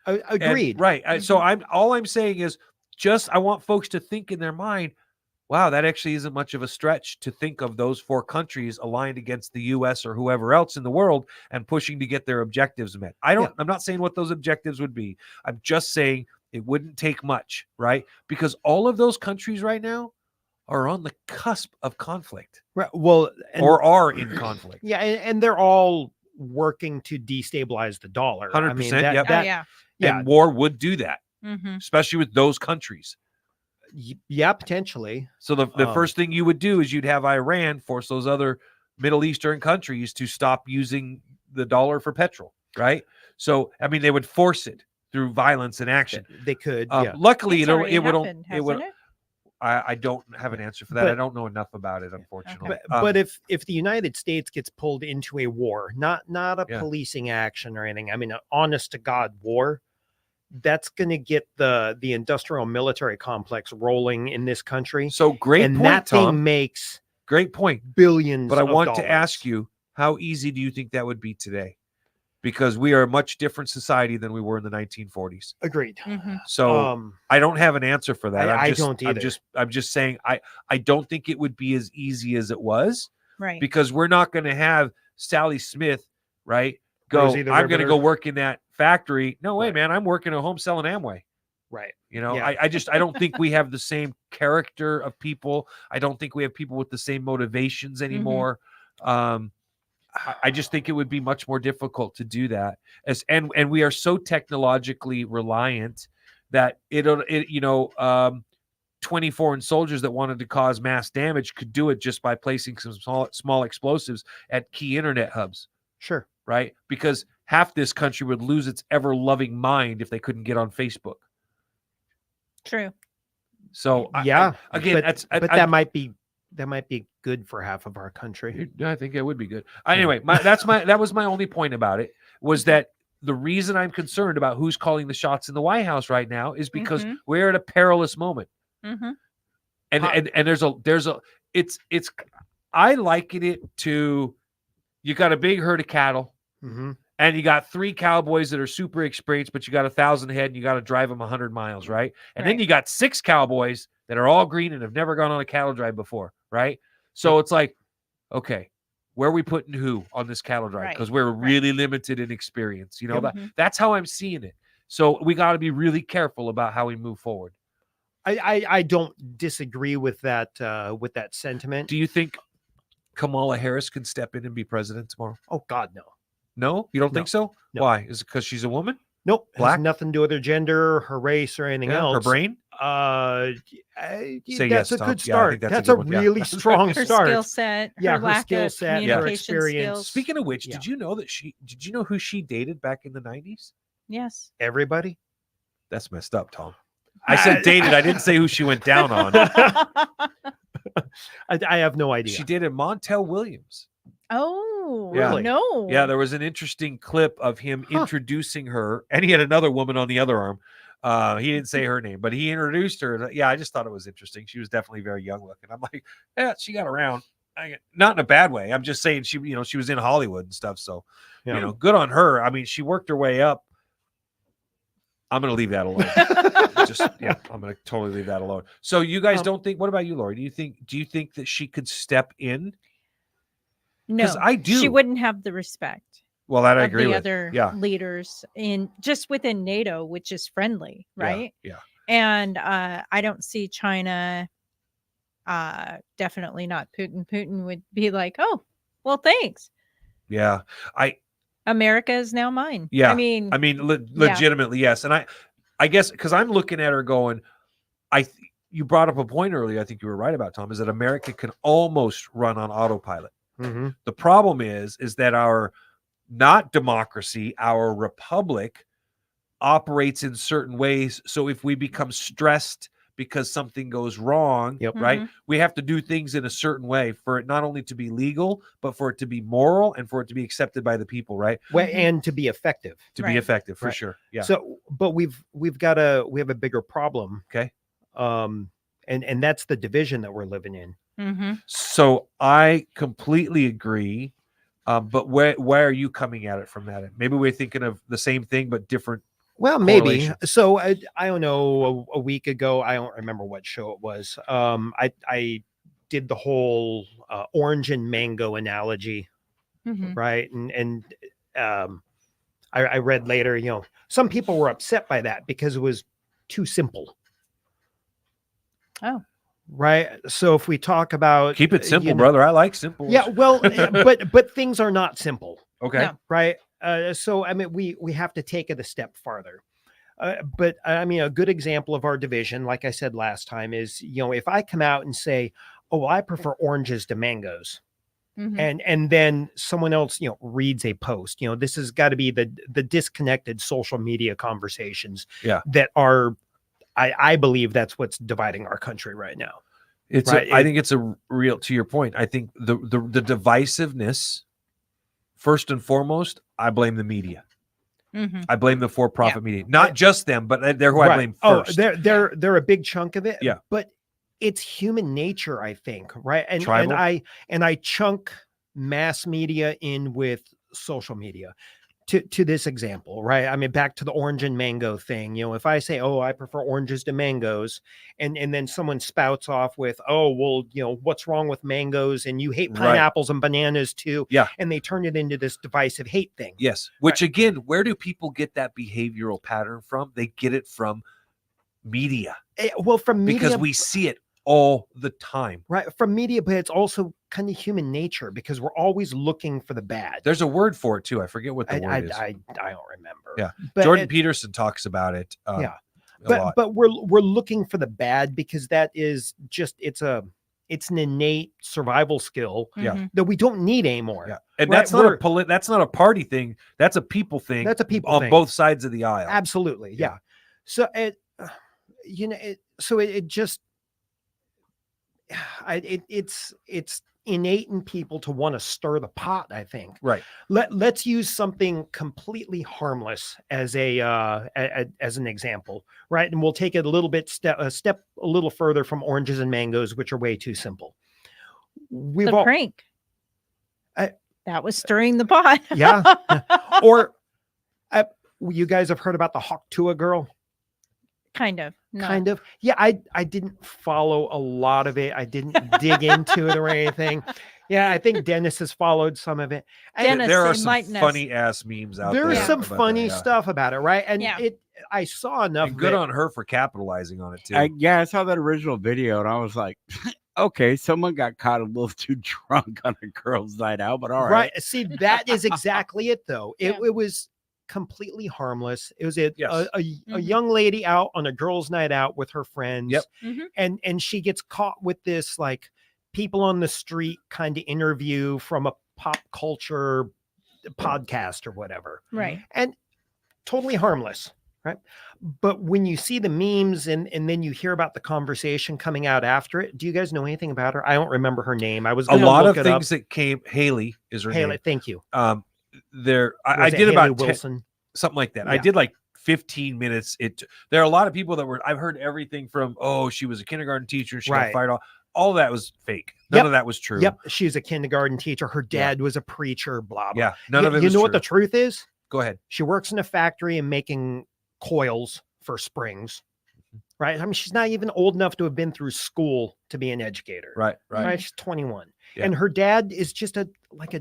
Agreed. Right. So all I'm saying is I want folks to think in their mind, wow, that actually isn't much of a stretch to think of those 4 countries aligned against the U.S. or whoever else in the world and pushing to get their objectives met. I'm not saying what those objectives would be. I'm just saying it wouldn't take much, right? Because all of those countries right now are on the cusp of conflict. Right. Well, or are in conflict. Yeah, and they're all working to destabilize the dollar. 100%. And war would do that, especially with those countries. Yeah, potentially. So the first thing you would do is you'd have Iran force those other Middle Eastern countries to stop using the dollar for petrol, right? So, they would force it through violence and action. They could. Luckily, it would. I don't have an answer for that. I don't know enough about it, unfortunately. But if the United States gets pulled into a war, not a policing action or anything, an honest to God war, that's going to get the industrial military complex rolling in this country. So great and point, that Tom. thing makes great point, billions. But I want dollars. to ask you, how easy do you think that would be today? Because we are a much different society than we were in the 1940s. Agreed. So I don't have an answer for that. I don't either. I'm just saying I don't think it would be as easy as it was. Right. Because we're not going to have Sally Smith, right? I'm going to go work in that factory. No way, man. I'm working at home selling Amway. Right. I don't think we have the same character of people. I don't think we have people with the same motivations anymore. I just think it would be much more difficult to do that. And we are so technologically reliant that 20 foreign soldiers that wanted to cause mass damage could do it just by placing some small explosives at key internet hubs. Sure. Right? Because half this country would lose its ever-loving mind if they couldn't get on Facebook. True. So yeah, again, but that might be good for half of our country. I think it would be good. Anyway, that was my only point about it, was that the reason I'm concerned about who's calling the shots in the White House right now is because we're at a perilous moment. And there's a it's I liken it to, you got a big herd of cattle and you got 3 cowboys that are super experienced, but you got 1,000 head and you got to drive them 100 miles, right? And then you got 6 cowboys that are all green and have never gone on a cattle drive before, right? So it's like, okay, where are we putting who on this cattle drive? Because we're really limited in experience. You know, that's how I'm seeing it. So we got to be really careful about how we move forward. I don't disagree with that sentiment. Do you think Kamala Harris can step in and be president tomorrow? Oh God, no. No, you don't think so? No. Why? Is it because she's a woman? Nope. Black? Has nothing to do with her gender, her race, or anything else. Her brain? Say yes, that's a Tom. good Yeah, I start. think that's a a good one. Yeah. really strong Her start. skill set. Yeah, her skill set, her communication experience. skills. Speaking of which, did you know who she dated back in the 90s? Yes. Everybody? That's messed up, Tom. I said dated. I didn't say who she went down on. I have no idea. She dated Montel Williams. Oh, really? No. Yeah, there was an interesting clip of him introducing her, and he had another woman on the other arm. He didn't say her name, but he introduced her. Yeah, I just thought it was interesting. She was definitely very young looking. I'm like, yeah, she got around. Not in a bad way. I'm just saying she was in Hollywood and stuff. So, good on her. I mean, she worked her way up. I'm going to leave that alone. I'm going to totally leave that alone. So you guys don't think, what about you, Lori? Do you think that she could step in? No, I do. She wouldn't have the respect. Well, that I agree the with. Other leaders just within NATO, which is friendly, right? Yeah. And I don't see China. Definitely not Putin. Putin would be like, "Oh, well, thanks." Yeah, America is now mine. Yeah, I mean, legitimately, yes. And I guess because I'm looking at her going, you brought up a point earlier. I think you were right about, Tom, is that America can almost run on autopilot. The problem is that our not democracy, our republic operates in certain ways. So if we become stressed because something goes wrong, right? We have to do things in a certain way for it not only to be legal, but for it to be moral and for it to be accepted by the people, right? Well, and to be effective. Be effective, for sure. Yeah. So, but we have a bigger problem. Okay. And that's the division that we're living in. So I completely agree. But where are you coming at it from that? Maybe we're thinking of the same thing, but different. Well, maybe. So I don't know, a week ago, I don't remember what show it was. I did the whole orange and mango analogy, right? And I read later, some people were upset by that because it was too simple. Oh. Right. So if we talk about, keep it simple, brother. I like simple. Yeah. Well, but things are not simple. Okay. No. Right. So I mean, we have to take it a step farther. But I mean, a good example of our division, like I said last time, is if I come out and say, "Oh, well, I prefer oranges to mangoes," and then someone else reads a post, this has got to be the disconnected social media conversations that are. I believe that's what's dividing our country right now. I think it's a real, to your point. I think the divisiveness, first and foremost, I blame the media. I blame the for-profit media, not just them, but they're who I blame first. Oh, they're a big chunk of it. Yeah, but it's human nature, I think, right? And tribal. and I chunk mass media in with social media. To this example, right? I mean, back to the orange and mango thing. If I say, "Oh, I prefer oranges to mangoes," and then someone spouts off with, "Oh, well, what's wrong with mangoes? And you hate pineapples and bananas too." Yeah, and they turn it into this divisive hate thing. Yes, which again, where do people get that behavioral pattern from? They get it from media. Well, from media, because we see it all the time, right? From media, but it's also kind of human nature because we're always looking for the bad. There's a word for it too. I forget what the word is. I don't remember. Yeah, but Jordan Peterson talks about it. But we're looking for the bad because that is just it's it's an innate survival skill Mhm. that we don't need anymore. Yeah. And Right, that's not that's not a party thing. That's a people thing. That's a people on thing. both sides of the aisle. Absolutely. Yeah. Yeah. So it just it's innate in people to want to stir the pot, I think. Right. Let's use something completely harmless as as an example, right? And we'll take it a step a little further from oranges and mangoes, which are way too simple. The prank. That was stirring the pot. Yeah. Or you guys have heard about the Hawktua girl? Kind of. No. Kind of. Yeah, I didn't follow a lot of it. I didn't dig into it or anything. Yeah, I think Dennis has followed some of it. Dennis, there are some enlighten us. funny ass memes out there. There's some about funny that, yeah. stuff about it, right? And Yeah. I saw enough And of good it. on her for capitalizing on it too. I saw that original video and I was like, okay, someone got caught a little too drunk on a girl's night out, but all right. Right. See, that is exactly it, though. Yeah. It was completely harmless. It was a Mhm. young lady out on a girl's night out with her friends. Yep. Mhm. And she gets caught with this like people on the street kind of interview from a pop culture podcast or whatever. Right. And totally harmless, right? But when you see the memes and then you hear about the conversation coming out after it, do you guys know anything about her? I don't remember her name. I was A gonna lot of look it up. things that came. Haley is her Haley, name. thank you. There, I Was it did Haley about 10 Wilson. something like that. I Yeah. did like 15 minutes. There are a lot of people that were. I've heard everything from she was a kindergarten teacher. She got Right. fired. All that was fake. None Yep. of that was true. Yep, she's a kindergarten teacher. Her dad was a preacher. Blah blah. Yeah. None of it You was know true. what the truth is? Go ahead. She works in a factory and making coils for springs. Right. I mean, she's not even old enough to have been through school to be an educator. Right. Right. Right. She's 21. Yeah. And her dad is just a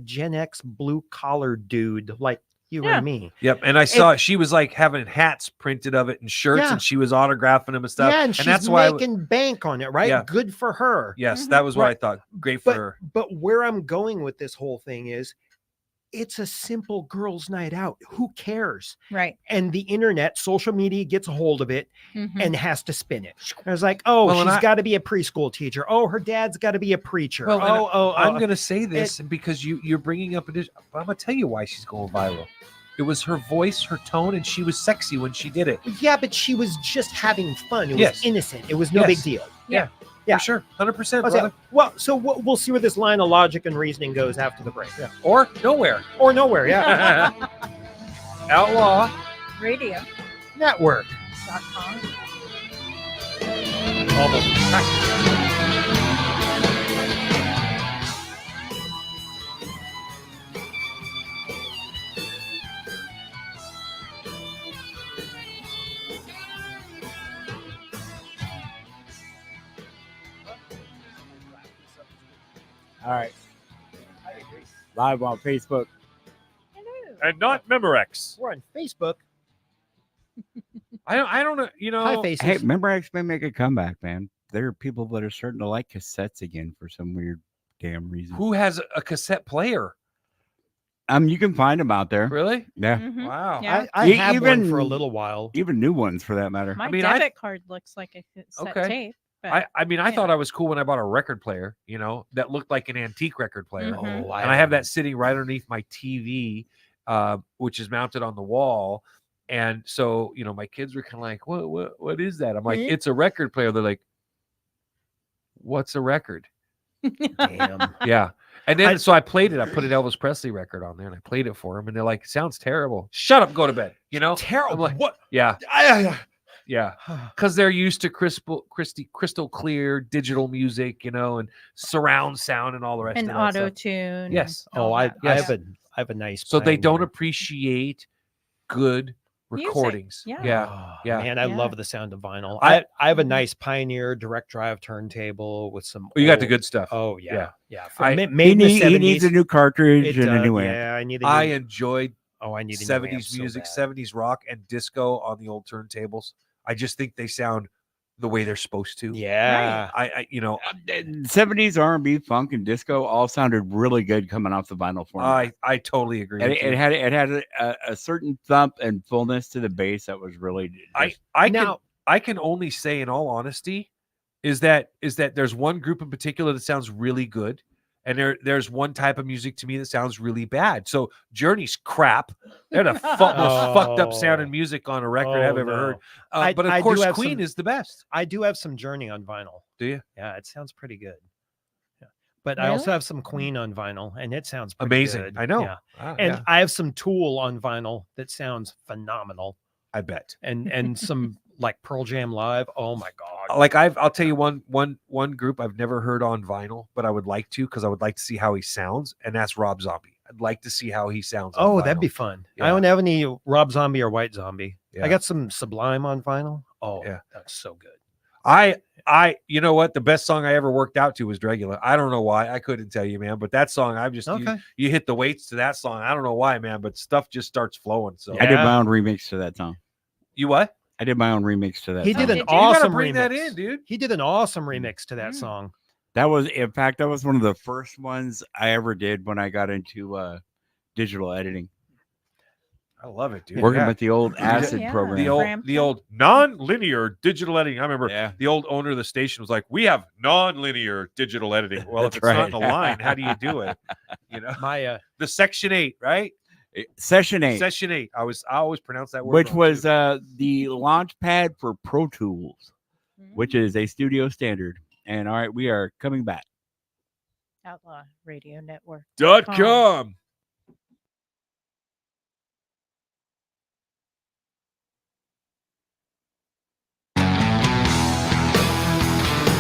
Gen X blue collar dude like you Yeah. and me. Yep. And I saw she was like having hats printed of it and shirts, Yeah. and she was autographing them and stuff. Yeah, and she's that's why. making bank on it, right? Yeah. Good for her. Yes, that was what I Right. thought. Great for her. But where I'm going with this whole thing is it's a simple girls' night out. Who cares? Right. And the internet, social media gets a hold of it Mhm. and has to spin it. I was like, oh, Well, and she's I- got to be a preschool teacher. Oh, her dad's got to be a preacher. Well, and I'm oh. going to say this because you're bringing up addition. I'm going to tell you why she's going viral. It was her voice, her tone, and she was sexy when she did it. Yeah, but she was just having fun. It was Yes. innocent. It was no Yes. big deal. Yeah. Yeah. For sure. 100%. I was like, Brother. well, so we'll see where this line of logic and reasoning goes after the break. Yeah. Or nowhere. Or nowhere, yeah. Outlaw. Radio. Network. .com. All right. Live on Facebook. And not Memorex. We're on Facebook. I don't know. You know. Hi, Faces. Hey, Memorex may make a comeback, man. There are people that are starting to like cassettes again for some weird damn reason. Who has a cassette player? You can find them out there. Really? Yeah. Mhm. Wow. Yeah. I E- had one even- for a little while. Even new ones for that matter. My mean, I- debit card looks like a cassette Okay. tape. But I mean, I yeah. thought I was cool when I bought a record player, that looked like an antique record player. Mhm. Oh, And I have that sitting right underneath my TV, which is mounted on the wall. And so, my kids were kind of like, what is that? I'm like, Mhm. it's a record player. They're like, what's a record? Damn. Yeah. And then, so I played it. I put an Elvis Presley record on there and I played it for them. And they're like, sounds terrible. Shut up, go to bed. Terrible. I'm like, What? yeah. Yeah. Because they're used to crystal clear digital music, and surround sound and all the rest and of that stuff. auto tune. Yes. Oh, I Yes. have a nice. So they don't Pioneer. appreciate good Music, recordings. yeah. Yeah. Oh, Yeah. Man, I Yeah. love the sound of vinyl. I- I have a nice Pioneer direct drive turntable with some. Oh, you got the old- good stuff. Oh yeah, Yeah. yeah. I- Made He, in the he needs 70s. a new cartridge It and a does, new amp. Yeah, I need. I enjoyed I need a new 70s amp so music, bad. 70s rock, and disco on the old turntables. I just think they sound the way they're supposed to. Yeah. I 70s R&B, funk, and disco all sounded really good coming off the vinyl format. I totally agree. And with it you. had a certain thump and fullness to the bass that was really. Just, I can only say, in all honesty, is that there's one group in particular that sounds really good, and there's one type of music to me that sounds really bad. So Journey's crap. They're the most fucked up sounding music on a record I've ever heard. But of course, Queen is the best. I do have some Journey on vinyl. Do you? Yeah, it sounds pretty good. Yeah. But I also have some Queen on vinyl, and it sounds pretty amazing. good. I know. Yeah. And I have some Tool on vinyl that sounds phenomenal. I bet. And some like Pearl Jam Live. Oh my God. Like I'll tell you one group I've never heard on vinyl, but I would like to, because I would like to see how he sounds, and that's Rob Zombie. I'd like to see how he sounds. Oh, on that'd vinyl. be fun. Yeah. I don't have any Rob Zombie or White Zombie. Yeah. I got some Sublime on vinyl. Oh, yeah, that's so good. You know what? The best song I ever worked out to was Dragula. I don't know why. I couldn't tell you, man. But that song, I've just you hit the weights to that song. I don't know why, man. But stuff just starts flowing. So I did my own remix to that song. You what? I did my own remix to that. He song. did an awesome bring remix. that in, dude. He did an awesome remix to that song. That was, in fact, that was one of the first ones I ever did when I got into digital editing. I love it, dude. Working with the old Acid program. The old non-linear digital editing. I remember the old owner of the station was like, "We have non-linear digital editing." Well, if it's not in a line, how do you do it? You know, the Section 8, right? Session 8. Session 8. I always pronounce that word. Which wrong, was the launch pad for Pro Tools, which is a studio standard. And all right, we are coming back. Outlaw Radio Network. .com.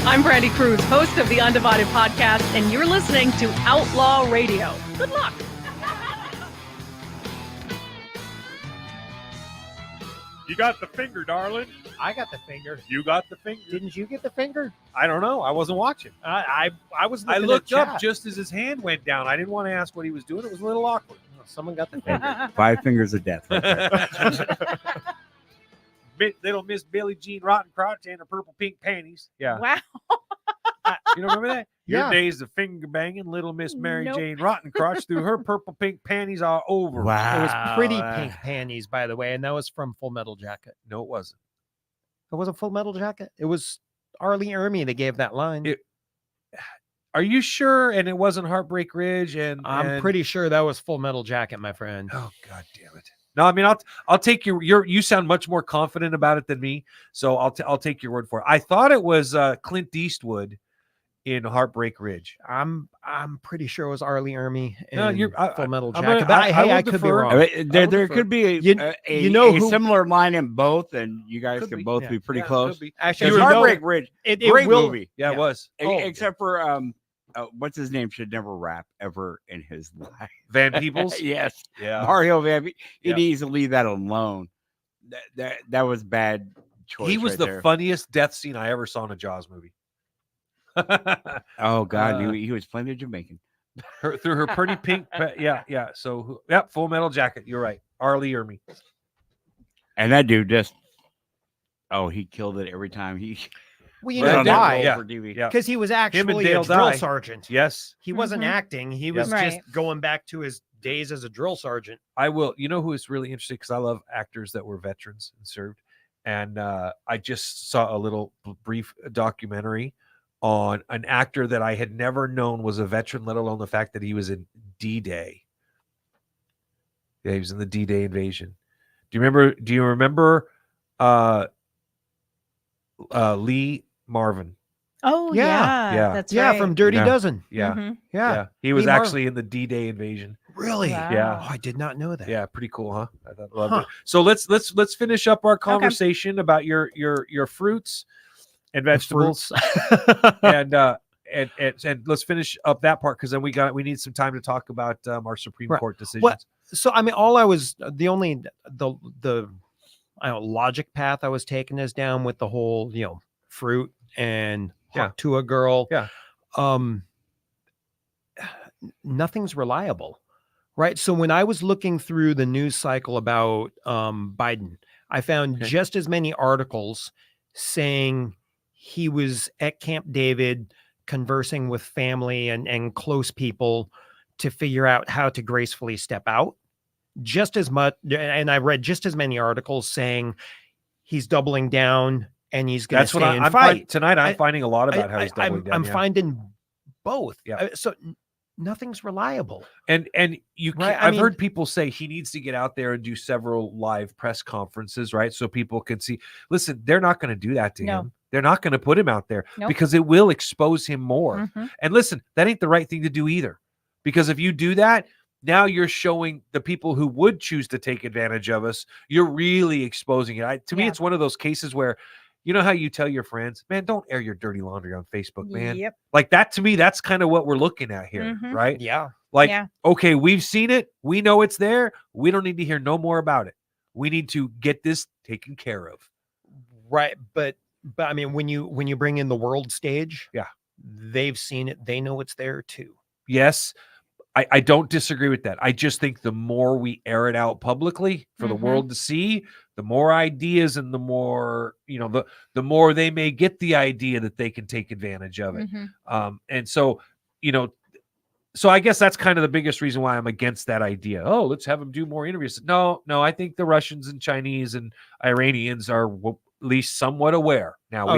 I'm Brandy Cruz, host of the Undivided Podcast, and you're listening to Outlaw Radio. Good luck. You got the finger, darling. I got the finger. You got the finger. Didn't you get the finger? I don't know. I wasn't watching. I was. I looked up just as his hand went down. I didn't want to ask what he was doing. It was a little awkward. Oh, someone got the finger. 5 fingers of death. Right there. Little Miss Billie Jean Rottencrotch and her purple pink panties. Yeah. Wow. You don't remember that? Yeah. Your days of finger banging, little Miss Mary Jane Rottencrotch threw her purple pink panties all over. Wow. It was pretty pink panties, by the way, and that was from Full Metal Jacket. No, it wasn't. It wasn't Full Metal Jacket. It was Arlie Ermy that gave that line. Are you sure? And it wasn't Heartbreak Ridge? I'm pretty sure that was Full Metal Jacket, my friend. Oh, God damn it. No, I mean, I'll take you sound much more confident about it than me, so I'll take your word for it. I thought it was Clint Eastwood in Heartbreak Ridge. I'm pretty sure it was Arlie Ermy in No, Full Metal I'm Jacket. gonna- But I could be defer. wrong. I mean, there could be a similar line in both, and you guys could both be pretty close. Actually, Because Heartbreak Ridge, great movie. Yeah, it was. Except for what's his name should never rap ever in his life. Van Peebles. Yes. Yeah. Mario Van Peebles. He needs to leave that alone. That was bad choice. He was right the there. funniest death scene I ever saw in a Jaws movie. Oh God, he was playing the Jamaican. Through her pretty pink. Yeah. So, Full Metal Jacket. You're right. Arlie Ermy. And that dude just, he killed it every time he. Well, you know why? Yeah. Because he was actually Dale a drill Dye. sergeant. Yes. He wasn't acting. He was Right. just going back to his days as a drill sergeant. I will. You know who is really interesting? Because I love actors that were veterans and served. And I just saw a little brief documentary on an actor that I had never known was a veteran, let alone the fact that he was in D-Day. Yeah, he was in the D-Day invasion. Do you remember Lee Marvin? Oh, Yeah. That's right. from Dirty Yeah. Dozen. Yeah. Mhm. Yeah. He was Lee Marvin. actually in the D-Day invasion. Really? Wow. Yeah. Oh, I did not know that. Yeah, pretty cool, huh? I loved it. So let's finish up our conversation about your fruits and vegetables, and let's finish up that part, because then we need some time to talk about our Supreme Court decisions. Well, so I mean, the logic path I was taking is down with the whole fruit and hot to a girl. Yeah. Nothing's reliable, right? So when I was looking through the news cycle about Biden, I found just as many articles saying he was at Camp David conversing with family and close people to figure out how to gracefully step out. Just as much, and I read just as many articles saying he's doubling down and he's going to That's what stay and I'm fight. tonight. I'm finding a lot about how he's doubling down. I'm finding both. Yeah. So nothing's reliable. And you Right, can't, I've heard people say he needs to get out there and do several live press conferences, right? So people can see. Listen, they're not going to do that to him. They're not going to put him out there because it will expose him more. And listen, that ain't the right thing to do either. Because if you do that, now you're showing the people who would choose to take advantage of us, you're really exposing it. To me, it's one of those cases where, you know how you tell your friends, man, don't air your dirty laundry on Facebook, man. Yep. Like that, to me, that's kind of what we're looking at here, right? Yeah. Like, okay, we've seen it. We know it's there. We don't need to hear no more about it. We need to get this taken care of. Right. But I mean, when you bring in the world stage, they've seen it. They know it's there too. Yes. I don't disagree with that. I just think the more we air it out publicly for the world to see, the more ideas and the more, the more they may get the idea that they can take advantage of it. And so, so I guess that's kind of the biggest reason why I'm against that idea. Oh, let's have them do more interviews. No, I think the Russians and Chinese and Iranians are at least somewhat aware. Now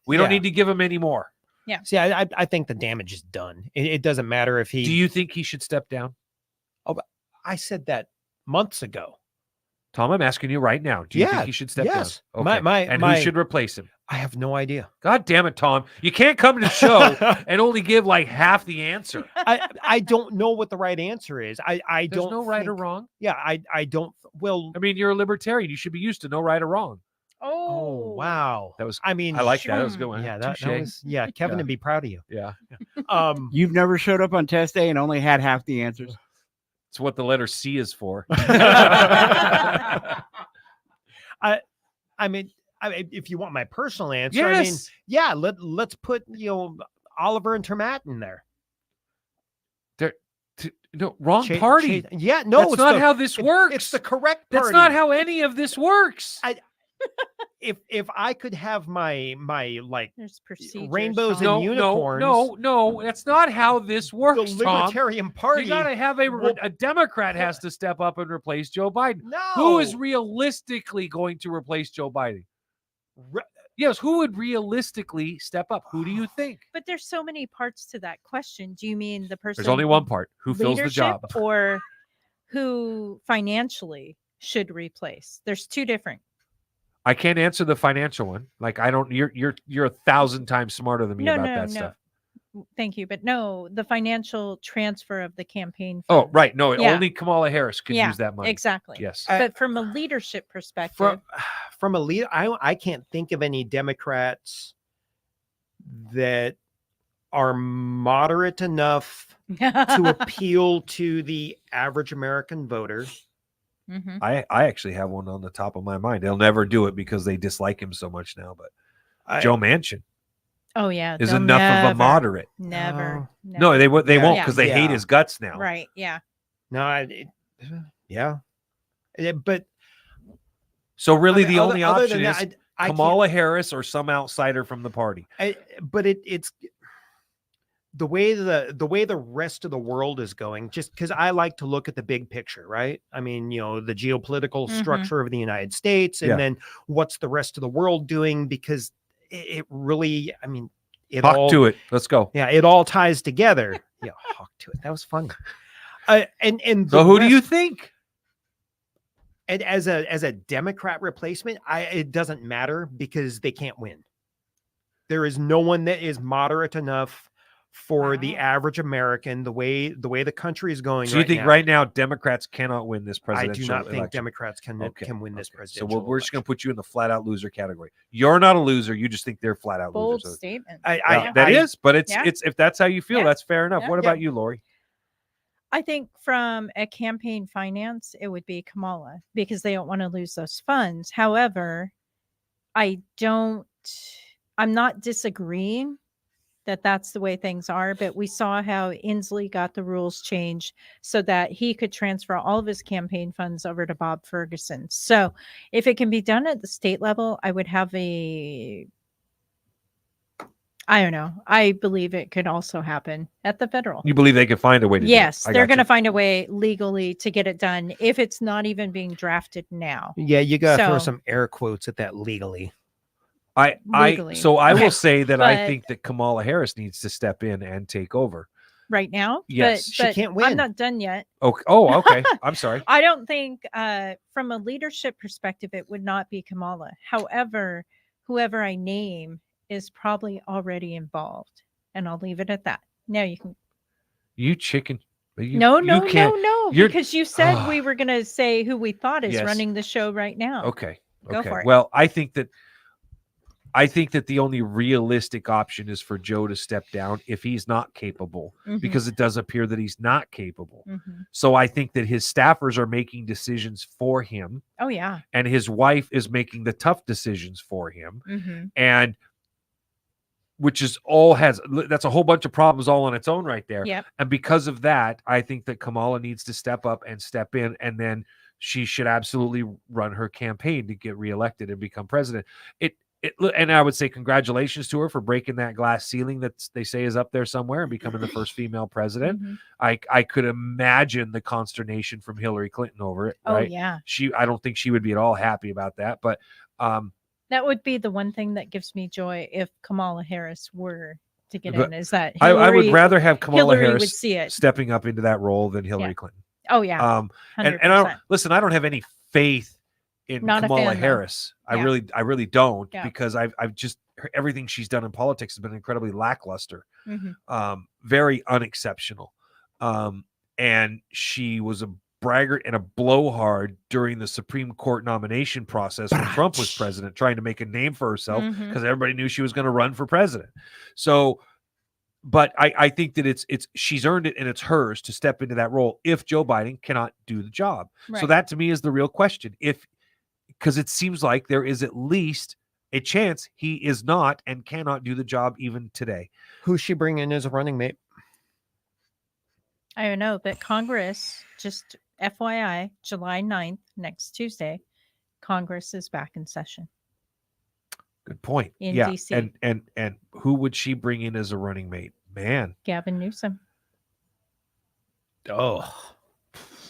we don't need to give them any more. Yeah. See, I think the damage is done. It doesn't matter if he. Do you think he should step down? Oh, I said that months ago. Tom, I'm asking you right now. Do you think he should step down? Okay. Who should replace him? I have no idea. God damn it, Tom. You can't come to the show and only give like half the answer. I don't know what the right answer is. There's There's no right or wrong. Yeah, I don't. Well, I mean, you're a libertarian. You should be used to no right or wrong. Oh wow. That was. I mean, I like that. That was a good one. Yeah, that was. Yeah, Kevin would be proud of you. Yeah. You've never showed up on test day and only had half the answers. It's what the letter C is for. I mean, if you want my personal answer, I mean, yeah, let's put Oliver and Termat in there. No, wrong party. Yeah, no, that's not how this works. It's the correct party. That's not how any of this works. If I could have my there's procedures, rainbows Tom. and unicorns. No, that's not how this works. The Libertarian Party. You gotta have a Democrat has to step up and replace Joe Biden. No. Who is realistically going to replace Joe Biden? Yes, who would realistically step up? Who do you think? But there's so many parts to that question. Do you mean the person? There's only one part. Who fills the job? Or who financially should replace? There's two different. I can't answer the financial one. Like I don't. You're 1,000 times smarter than me about that stuff. Thank you, but no, the financial transfer of the campaign. Oh, right. No, only Kamala Harris can use that money. Exactly. Yes. But from a leadership perspective, from a leader, I can't think of any Democrats that are moderate enough to appeal to the average American voter. I actually have one on the top of my mind. They'll never do it because they dislike him so much now. But Joe Manchin. Oh yeah, is enough of a moderate. Never. No, they won't because they hate his guts now. Right. Yeah. No. But so really, the only option is Kamala Harris or some outsider from the party. But it's the way the rest of the world is going. Just because I like to look at the big picture, right? I mean, the geopolitical structure of the United States, and then what's the rest of the world doing? Because it really, I mean, Hawk to it. Let's go. Yeah, it all ties together. Yeah, hawk to it. That was funny. And so who do you think? And as a Democrat replacement, it doesn't matter because they can't win. There is no one that is moderate enough for the average American, the way the country is going. So you think right now Democrats cannot win this presidential election? I do not think election. Democrats can win this presidential. So we're just going to put you in the flat out loser category. You're not a loser. You just think they're flat out bold losers. Statement. That is, but it's if that's how you feel, that's fair enough. What about you, Lori? I think from a campaign finance, it would be Kamala because they don't want to lose those funds. However, I'm not disagreeing that that's the way things are, but we saw how Inslee got the rules changed so that he could transfer all of his campaign funds over to Bob Ferguson. So if it can be done at the state level, I would have I don't know. I believe it could also happen at the federal. You believe they could find a way to do it? Yes, they're going to find a way legally to get it done if it's not even being drafted now. Yeah, you got to throw some air quotes at that legally. legally. So I Okay, will say that I but- think that Kamala Harris needs to step in and take over. right now. Yes. She can't I'm win. not done yet. Okay. Oh, okay. I'm sorry. I don't think from a leadership perspective it would not be Kamala. However, whoever I name is probably already involved. And I'll leave it at that. Now you can You chicken. You, No, you no, can't, no, you're- because you said we were gonna say who we thought is Yes. running the show right now. Okay. Go Okay. for it. Well, I think that the only realistic option is for Joe to step down if he's not capable, Mhm. because it does appear that he's not capable. Mhm. So I think that his staffers are making decisions for him, Oh yeah. and his wife is making the tough decisions for him. Mhm. And that's a whole bunch of problems all on its own right there. Yep. And because of that, I think that Kamala needs to step up and step in, and then she should absolutely run her campaign to get reelected and become president. And I would say congratulations to her for breaking that glass ceiling that they say is up there somewhere and becoming the first female president. Mhm. I could imagine the consternation from Hillary Clinton over it. Oh Right? yeah. I don't think she would be at all happy about that. But That would be the one thing that gives me joy if Kamala Harris were to get But in, is that I would Hillary- rather have Kamala Hillary Harris would see it. stepping up into that role than Hillary Yeah. Clinton. Oh yeah. And I don't 100%. listen. I don't have any faith in Not a Kamala fan, though. Harris. Yeah. I really don't, Yeah. because I've just everything she's done in politics has been incredibly lackluster, Mhm. very unexceptional. And she was a braggart and a blowhard during the Supreme Court nomination process when Trump was president, trying to make a name for herself Mhm. because everybody knew she was going to run for president. So, but I think that it's she's earned it, and it's hers to step into that role if Joe Biden cannot do the job. So Right. that to me is the real question. Because it seems like there is at least a chance he is not and cannot do the job even today. Who's she bringing as a running mate? I don't know, but Congress, just FYI, July 9th, next Tuesday, Congress is back in session. Good point. In yeah. DC. And who would she bring in as a running mate? Man. Gavin Newsom. Oh.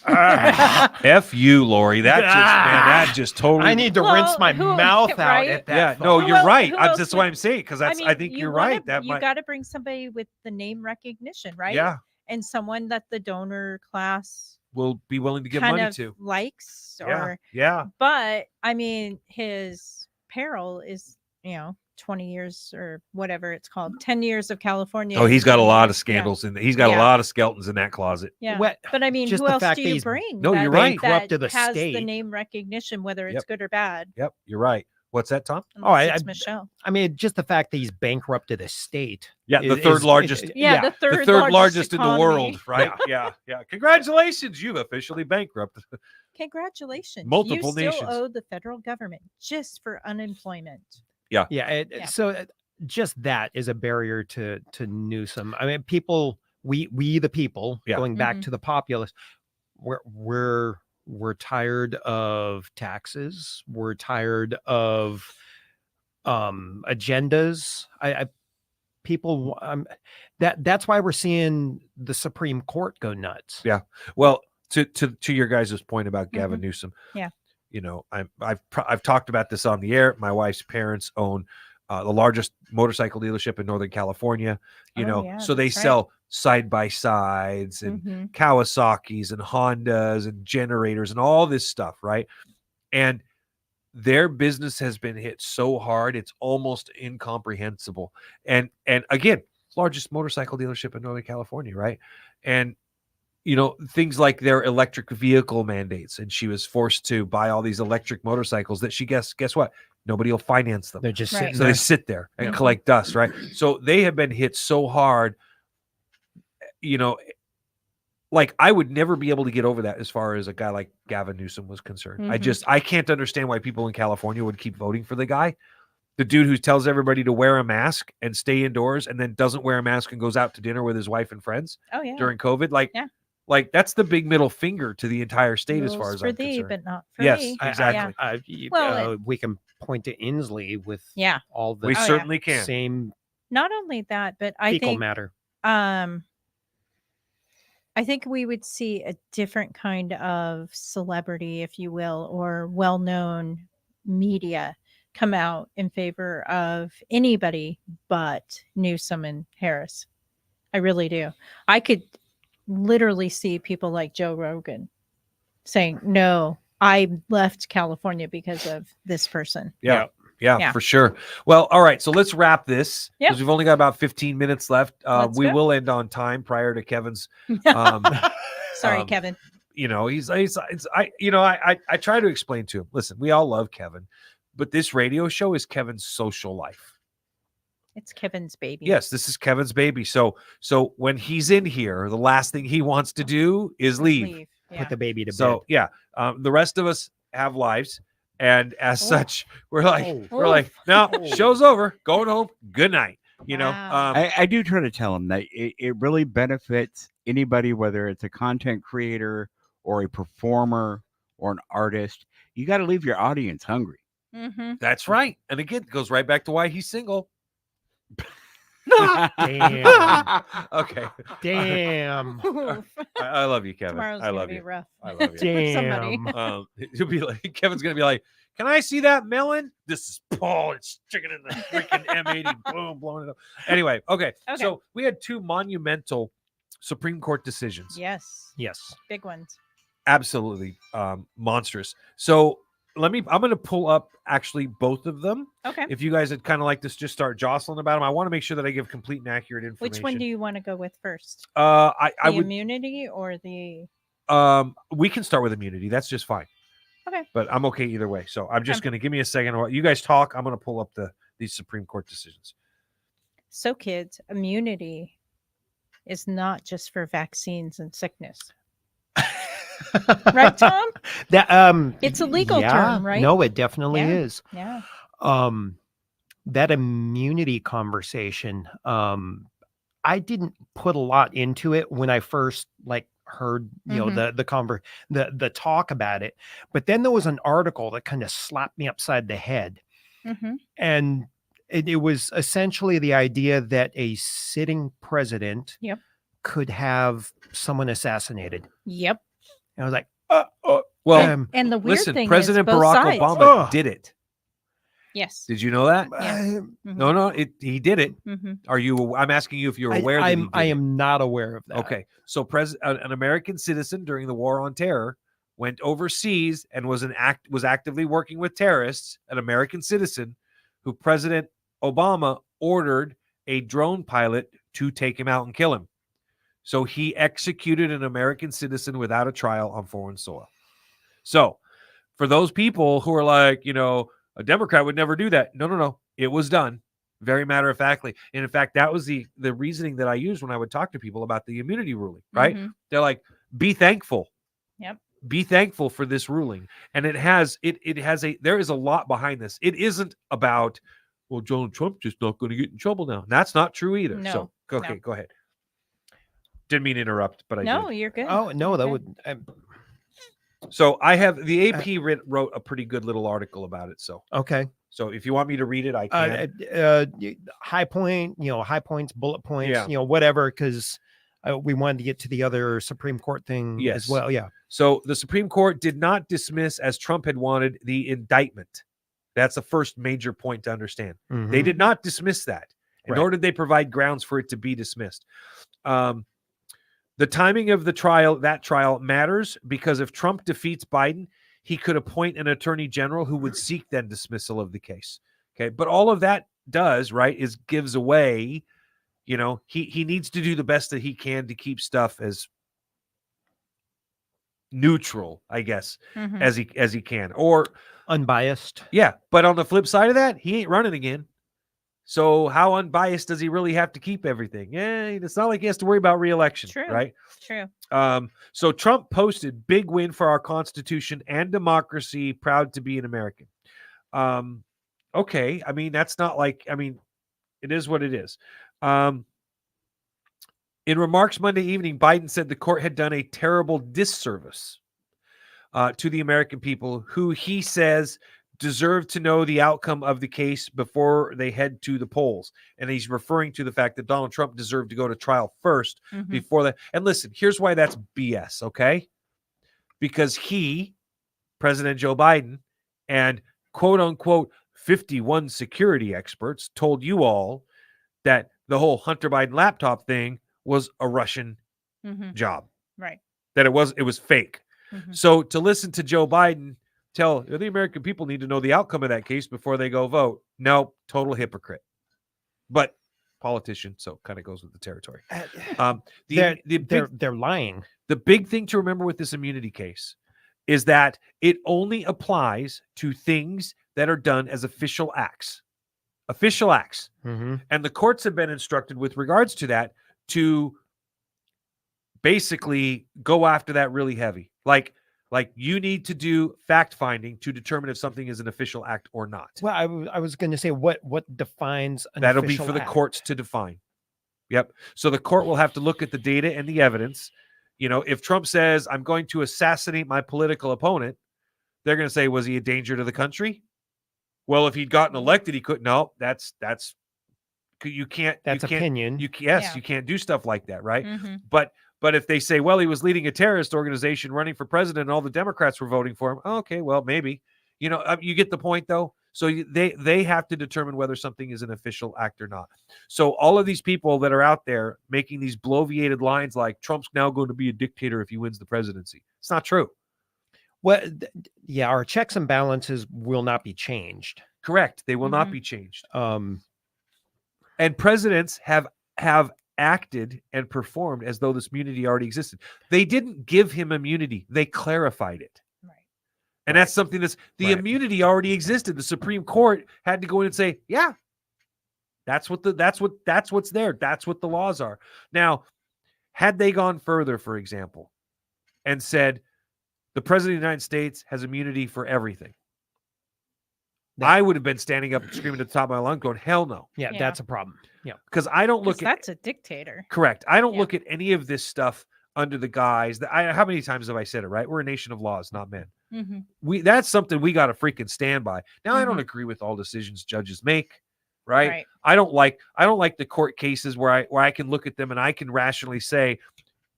F you, Lori. That just totally. I need to rinse my mouth out right? at that. Yeah, thought. no, you're right. who else That's would- what I'm saying, because I think you you're wanna- right. That you might. got to bring somebody with the name recognition, right? Yeah. And someone that the donor class Will be willing to give kind money of to. likes, Yeah. or Yeah. but I mean, his peril is 20 years or whatever it's called, 10 years of California. Oh, he's got a lot of Yeah. scandals he's got a Yeah. lot of skeletons in that closet. Yeah, What- but I mean, just who the else fact do that you he's bring? No, that- you're right. Bankrupted the has the state. name recognition, whether it's Yep. good or bad. Yep, you're right. What's that, Tom? Unless I- it's Michelle. I mean, just the fact that he's bankrupted a state. Yeah, the is- third is- largest. Yeah, the The third, third largest in the economy. world, right? Yeah. Congratulations, you've officially bankrupted. Congratulations. Multiple you still nations. owe the federal government just for unemployment. Yeah. Yeah. So just that is a barrier to Newsom. I mean, people, we the people, Yeah. going back Mhm. to the populace, we're tired of taxes. We're tired of agendas. People that's why we're seeing the Supreme Court go nuts. Yeah. Well, to your guys' point about Gavin Newsom. Yeah. I've talked about this on the air. My wife's parents own the largest motorcycle dealership in Northern California. Yeah, so they that's right. sell side by sides and Mhm. Kawasaki's and Hondas and generators and all this stuff, right? And their business has been hit so hard it's almost incomprehensible. And again, largest motorcycle dealership in Northern California, right? And things like their electric vehicle mandates, and she was forced to buy all these electric motorcycles that she guess what? Nobody will finance them. They're just Right. sitting So there. they sit there and Yeah. collect dust, right? So they have been hit so hard, like I would never be able to get over that as far as a guy like Gavin Newsom was concerned. Mhm. I can't understand why people in California would keep voting for the guy. The dude who tells everybody to wear a mask and stay indoors and then doesn't wear a mask and goes out to dinner with his wife and friends Oh yeah. during COVID. Yeah. Like that's the big middle finger to the entire state as far Rules as for I'm thee, concerned. but not for Yes, me. exactly. Well, We can point to Inslee with Yeah. all the We Oh, yeah. certainly can. same Not only that, but I fecal think matter. I think we would see a different kind of celebrity, if you will, or well-known media come out in favor of anybody but Newsom and Harris. I really do. I could literally see people like Joe Rogan saying, no, I left California because of this person. Yeah, Yeah. for sure. Well, all right. So let's wrap this Yeah. because we've only got about 15 minutes left. Let's We go. will end on time prior to Kevin's. Sorry, Kevin. You know, I try to explain to him, listen, we all love Kevin, but this radio show is Kevin's social life. It's Kevin's baby. Yes, this is Kevin's baby. So when he's in here, the last thing he wants to do is leave. Yeah. Put the baby to bed. So yeah, the rest of us have lives, and as such, we're like, no, show's over, going home. Good night. You know, I do try to tell them that it really benefits anybody, whether it's a content creator or a performer or an artist. You got to leave your audience hungry. Mm-hmm. That's right. And again, it goes right back to why he's single. Damn. Okay. Damn. I love you, Kevin. Tomorrow's I gonna love be you. rough. I love you. Somebody. He'll be like, Kevin's gonna be like, "Can I see that melon?" This is Paul. It's sticking in the freaking M80. Boom, blowing it up. Anyway, okay. So we had two monumental Supreme Court decisions. Yes. Yes. Big ones. Absolutely monstrous. So I'm going to pull up actually both of them. Okay. If you guys would kind of like to just start jostling about them, I want to make sure that I give complete and accurate information. Which one do you want to go with first? I would immunity or the. We can start with immunity. That's just fine. Okay. But I'm okay either way. So I'm just going to give me a second. While you guys talk, I'm going to pull up these Supreme Court decisions. So, kids, immunity is not just for vaccines and sickness. Right, Tom? That it's a legal term, right? No, it definitely is. Yeah. That immunity conversation, I didn't put a lot into it when I first heard the talk about it, but then there was an article that kind of slapped me upside the head, and it was essentially the idea that a sitting president could have someone assassinated. Yep. And I was like, well, and the weird thing President is both Barack sides. Obama did it. Yes. Did you know that? Yeah. No, he did it. Are you? I'm asking you if you're aware. I am not aware of that. Okay, so an American citizen during the War on Terror went overseas and was actively working with terrorists. An American citizen who President Obama ordered a drone pilot to take him out and kill him. So he executed an American citizen without a trial on foreign soil. So for those people who are like, a Democrat would never do that. No. It was done very matter-of-factly. And in fact, that was the reasoning that I used when I would talk to people about the immunity ruling, right? They're like, be thankful. Yep. Be thankful for this ruling. And there is a lot behind this. It isn't about, well, Donald Trump just not going to get in trouble now. And that's not true either. No, so, okay, go ahead. Didn't mean to interrupt, but I did. No, you're good. Oh, no, that would. So I have the AP wrote a pretty good little article about it. So okay. So if you want me to read it, I can. High points, bullet points, whatever, because we wanted to get to the other Supreme Court thing as well. Yeah. So the Supreme Court did not dismiss, as Trump had wanted, the indictment. That's the first major point to understand. They did not dismiss that, nor did they provide grounds for it to be dismissed. The timing of that trial matters because if Trump defeats Biden, he could appoint an attorney general who would seek then dismissal of the case. Okay. But all of that does, is gives away, he needs to do the best that he can to keep stuff as neutral, I guess, as he can, or unbiased. Yeah. But on the flip side of that, he ain't running again. So how unbiased does he really have to keep everything? Yeah, it's not like he has to worry about re-election, right? True. So Trump posted, big win for our Constitution and democracy, proud to be an American. Okay, I mean, that's not like, it is what it is. In remarks Monday evening, Biden said the court had done a terrible disservice to the American people who he says deserve to know the outcome of the case before they head to the polls. And he's referring to the fact that Donald Trump deserved to go to trial first before that. And listen, here's why that's BS, okay? Because President Joe Biden, and quote unquote 51 security experts told you all that the whole Hunter Biden laptop thing was a Russian job. Right. That it was fake. Mhm. So to listen to Joe Biden tell the American people need to know the outcome of that case before they go vote. No, total hypocrite. But politician, so kind of goes with the territory. They're lying. The big thing to remember with this immunity case is that it only applies to things that are done as official acts. Official acts. Mm-hmm. And the courts have been instructed with regards to that to basically go after that really heavy. Like you need to do fact finding to determine if something is an official act or not. Well, I was going to say what defines an That'll be official for the act? courts to define. Yep. So the court will have to look at the data and the evidence. You know, if Trump says, I'm going to assassinate my political opponent, they're going to say, was he a danger to the country? Well, if he'd gotten elected, he couldn't. No, that's you can't. That's you can't, opinion. You Yeah. can't do stuff like that, right? Mhm. But if they say, well, he was leading a terrorist organization running for president and all the Democrats were voting for him, okay, well, maybe. You know, you get the point, though. So they have to determine whether something is an official act or not. So all of these people that are out there making these bloviated lines like Trump's now going to be a dictator if he wins the presidency. It's not true. Well, yeah, our checks and balances will not be changed. Correct. They will not Mhm. be changed. Um, And presidents have acted and performed as though this immunity already existed. They didn't give him immunity. They clarified it. Right. And that's something that's the Right. immunity already existed. The Supreme Court had to go in and say, yeah, that's what's there. That's what the laws are. Now, had they gone further, for example, and said the president of the United States has immunity for everything, I would have been standing up and screaming at the top of my lungs going, hell no. yeah, Yeah. that's a problem. Yeah. Because I don't 'Cause look at that's a dictator. correct. I don't Yeah. look at any of this stuff under the guise that how many times have I said it, right? We're a nation of laws, not men. Mhm. That's something we got to freaking stand by. Now, I don't Mhm. agree with all decisions judges make, right? Right. I don't like the court cases where I can look at them and I can rationally say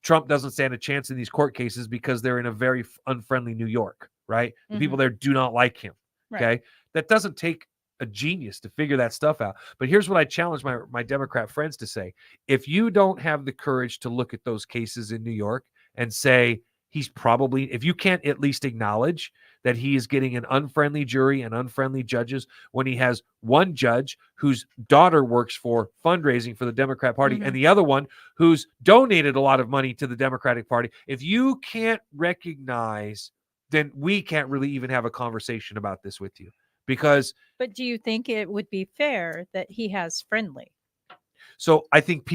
Trump doesn't stand a chance in these court cases because they're in a very unfriendly New York, right? The people there do not like him. Right. Okay. That doesn't take a genius to figure that stuff out. But here's what I challenge my Democrat friends to say. If you don't have the courage to look at those cases in New York and say if you can't at least acknowledge that he is getting an unfriendly jury and unfriendly judges when he has one judge whose daughter works for fundraising for the Democrat Party and the other one who's donated a lot of money to the Democratic Party, if you can't recognize, then we can't really even have a conversation about this with you. Because But do you think it would be fair that he has friendly? so I think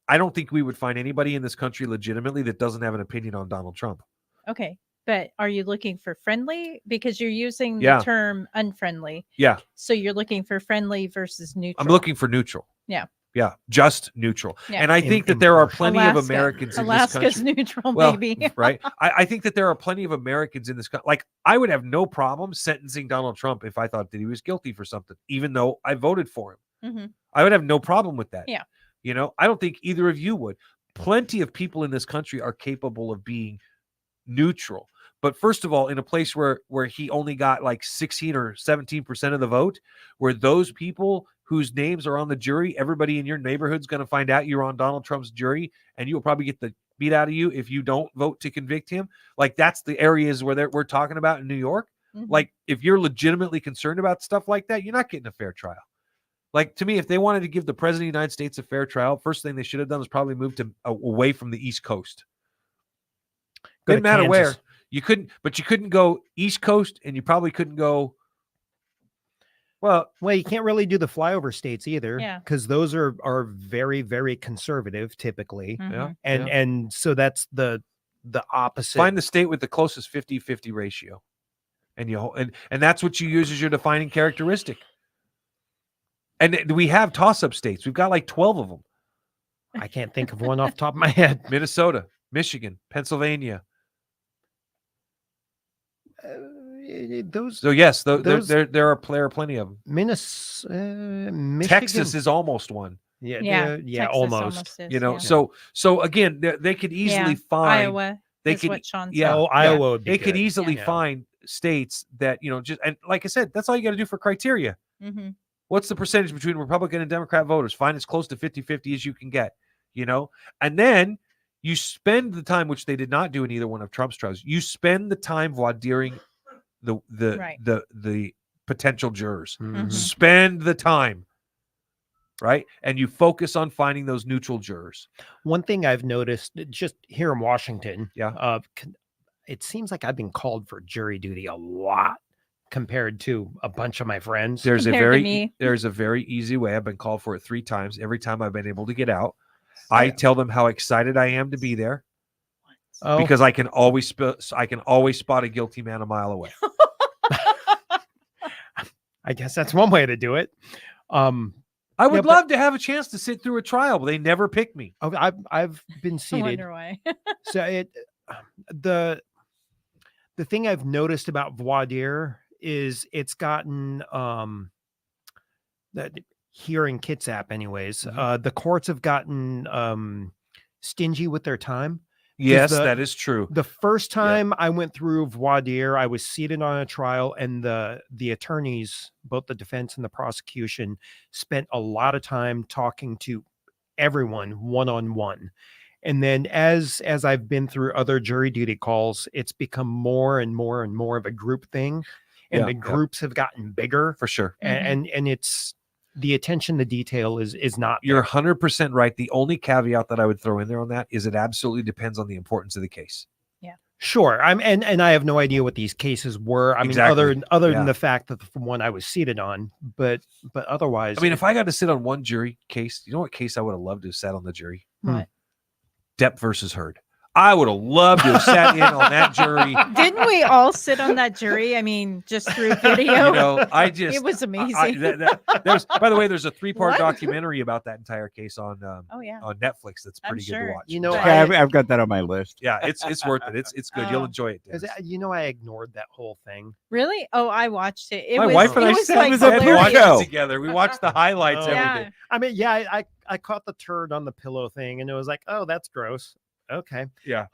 I don't think we would find anybody in this country legitimately that doesn't have an opinion on Donald Trump. Okay. But are you looking for friendly? Because you're using Yeah. the term unfriendly. Yeah. So you're looking for friendly versus neutral. I'm looking for neutral. Yeah. Yeah, just neutral. Yeah. And I think that there are plenty of Alaska. Americans in Alaska's this country. neutral, Well, maybe. right? I think that there are plenty of Americans in this country. Like, I would have no problem sentencing Donald Trump if I thought that he was guilty for something, even though I voted for him. Mhm. I would have no problem with that. Yeah. You know, I don't think either of you would. Plenty of people in this country are capable of being neutral. But first of all, in a place where he only got like 16 or 17% of the vote, where those people whose names are on the jury, everybody in your neighborhood's going to find out you're on Donald Trump's jury, and you'll probably get the beat out of you if you don't vote to convict him. Like, that's the areas where we're talking about in New York. Like, if you're legitimately concerned about stuff like that, you're not getting a fair trial. Like, to me, if they wanted to give the president of the United States a fair trial, first thing they should have done was probably move to away from the East Coast. Didn't matter where. You couldn't go East Coast, and you probably couldn't go. Well, you can't really do the flyover states either, Yeah. because those are very, very conservative typically. Mhm. And so that's the opposite. Find the state with the closest 50-50 ratio, and that's what you use as your defining characteristic. And we have toss-up states. We've got like 12 of them. I can't think of one off the top of my head. Minnesota, Michigan, Pennsylvania. Those. So yes, there are plenty of them. Michigan. Texas is almost one. Yeah, Texas almost. is, You know, yeah. so again, they could easily find Iowa. They is could, what Sean yeah, said. Iowa would be they could good. easily Yeah. find states that, just, and like I said, that's all you got to do for criteria. Mm-hmm. What's the percentage between Republican and Democrat voters? Find as close to 50-50 as you can get, and then you spend the time, which they did not do in either one of Trump's trials. You spend the time voir direing the potential jurors. Mhm. Spend the time, right? And you focus on finding those neutral jurors. One thing I've noticed just here in Washington, Yeah. It seems like I've been called for jury duty a lot compared to a bunch of my friends. There's a very easy way. I've been called for it 3 times. Every time I've been able to get out, I tell them how excited I am to be there. Because I can always spot a guilty man a mile away. I guess that's one way to do it. I would love to have a chance to sit through a trial, but they never pick me. Oh, I've been seated. I wonder why. So the thing I've noticed about voir dire is it's gotten that here in Kitsap anyways, the courts have gotten stingy with their time. Yes, that is true. The first time I went through voir dire, I was seated on a trial, and the attorneys, both the defense and the prosecution, spent a lot of time talking to everyone one-on-one. And then as I've been through other jury duty calls, it's become more and more and more of a group thing, and the groups have gotten bigger for sure. And it's the attention to detail is not. You're 100% right. The only caveat that I would throw in there on that is it absolutely depends on the importance of the case. Yeah, sure. And I have no idea what these cases were. I mean, other than the fact that the one I was seated on, but otherwise, I mean, if I got to sit on one jury case, you know what case I would have loved to have sat on the jury? What? Depp versus Heard. I would have loved to have sat in on that jury. Didn't we all sit on that jury? I mean, just through video. It was amazing. By the way, there's a 3-part documentary about that entire case on on Netflix. That's pretty good to watch. I've got that on my list. Yeah, it's worth it. It's good. You'll enjoy it. Because I ignored that whole thing. Really? Oh, I watched it. My wife and I sat together. We watched the highlights. Everything. I mean, I caught the turd on the pillow thing, and it was like, oh, that's gross. Okay. Yeah.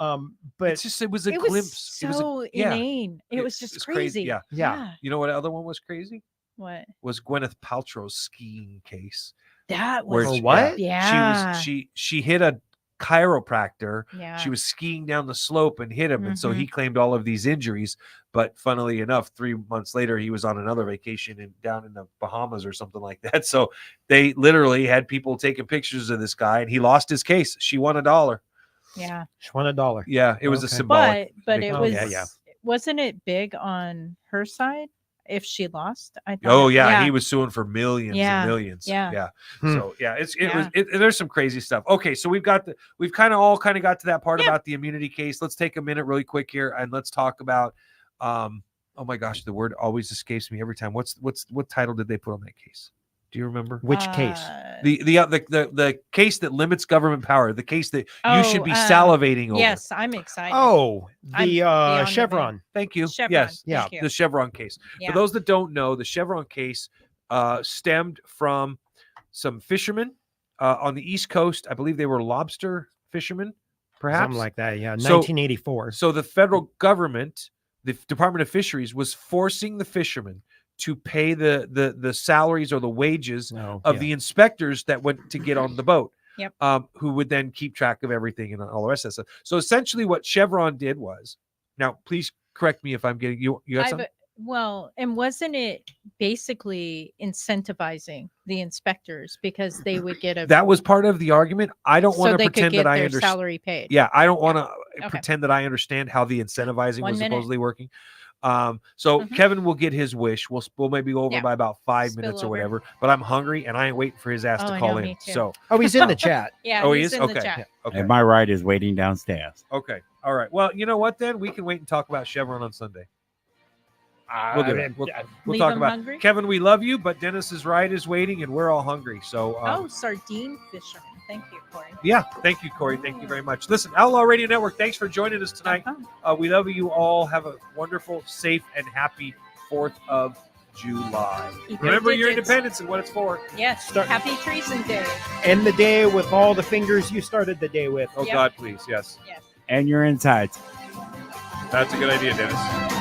But it was a glimpse. So inane. It was just crazy. Yeah. You know what other one was crazy? What? Was Gwyneth Paltrow's skiing case. That was what? Yeah. She hit a chiropractor. Yeah. She was skiing down the slope and hit him. And so he claimed all of these injuries. But funnily enough, 3 months later, he was on another vacation down in the Bahamas or something like that. So they literally had people taking pictures of this guy, and he lost his case. She won $1. Yeah. She won $1. Yeah. It was a symbolic. But it was, wasn't it big on her side if she lost? I thought. Oh, yeah. He was suing for millions and millions. Yeah. So, there's some crazy stuff. Okay. So we've kind of got to that part about the immunity case. Let's take a minute really quick here and let's talk about, oh my gosh, the word always escapes me every time. What title did they put on that case? Do you remember which case? The case that limits government power. The case that you should be salivating over. Yes, I'm excited. Oh, the Chevron. Thank you. Chevron. Yes, Thank you. the Chevron case. Yeah. For those that don't know, the Chevron case stemmed from some fishermen on the East Coast. I believe they were lobster fishermen, perhaps something like that. Yeah, 1984. So the federal government, the Department of Fisheries, was forcing the fishermen to pay the salaries or the wages of the inspectors that went to get on the boat. Yep. Who would then keep track of everything and all the rest of that stuff. So essentially what Chevron did was, now please correct me if I'm getting you got something? Well, and wasn't it basically incentivizing the inspectors because they would get that was part of the argument. I don't want to pretend that I understand salary paid. Yeah, I don't want to pretend that I understand how the incentivizing was supposedly working. So Kevin will get his wish. We'll maybe go over by about 5 minutes or whatever. But I'm hungry and I ain't waiting for his ass to call in. So he's in the chat. Yeah. Oh, he is? In the chat. Okay. And my ride is waiting downstairs. Okay. All right. Well, you know what then? We can wait and talk about Chevron on Sunday. We'll do it. We'll talk about hungry? Kevin, we love you, but Dennis's ride is waiting and we're all hungry. So sardine fisherman. Thank you, Corey. Yeah, thank you, Corey. Thank you very much. Listen, Outlaw Radio Network, thanks for joining us tonight. We love you all. Have a wonderful, safe, and happy 4th of July. Remember your independence and what it's for. Yes. Happy Treason Day. End the day with all the fingers you started the day with. Oh, God, please. Yes. And your insides. That's a good idea, Dennis.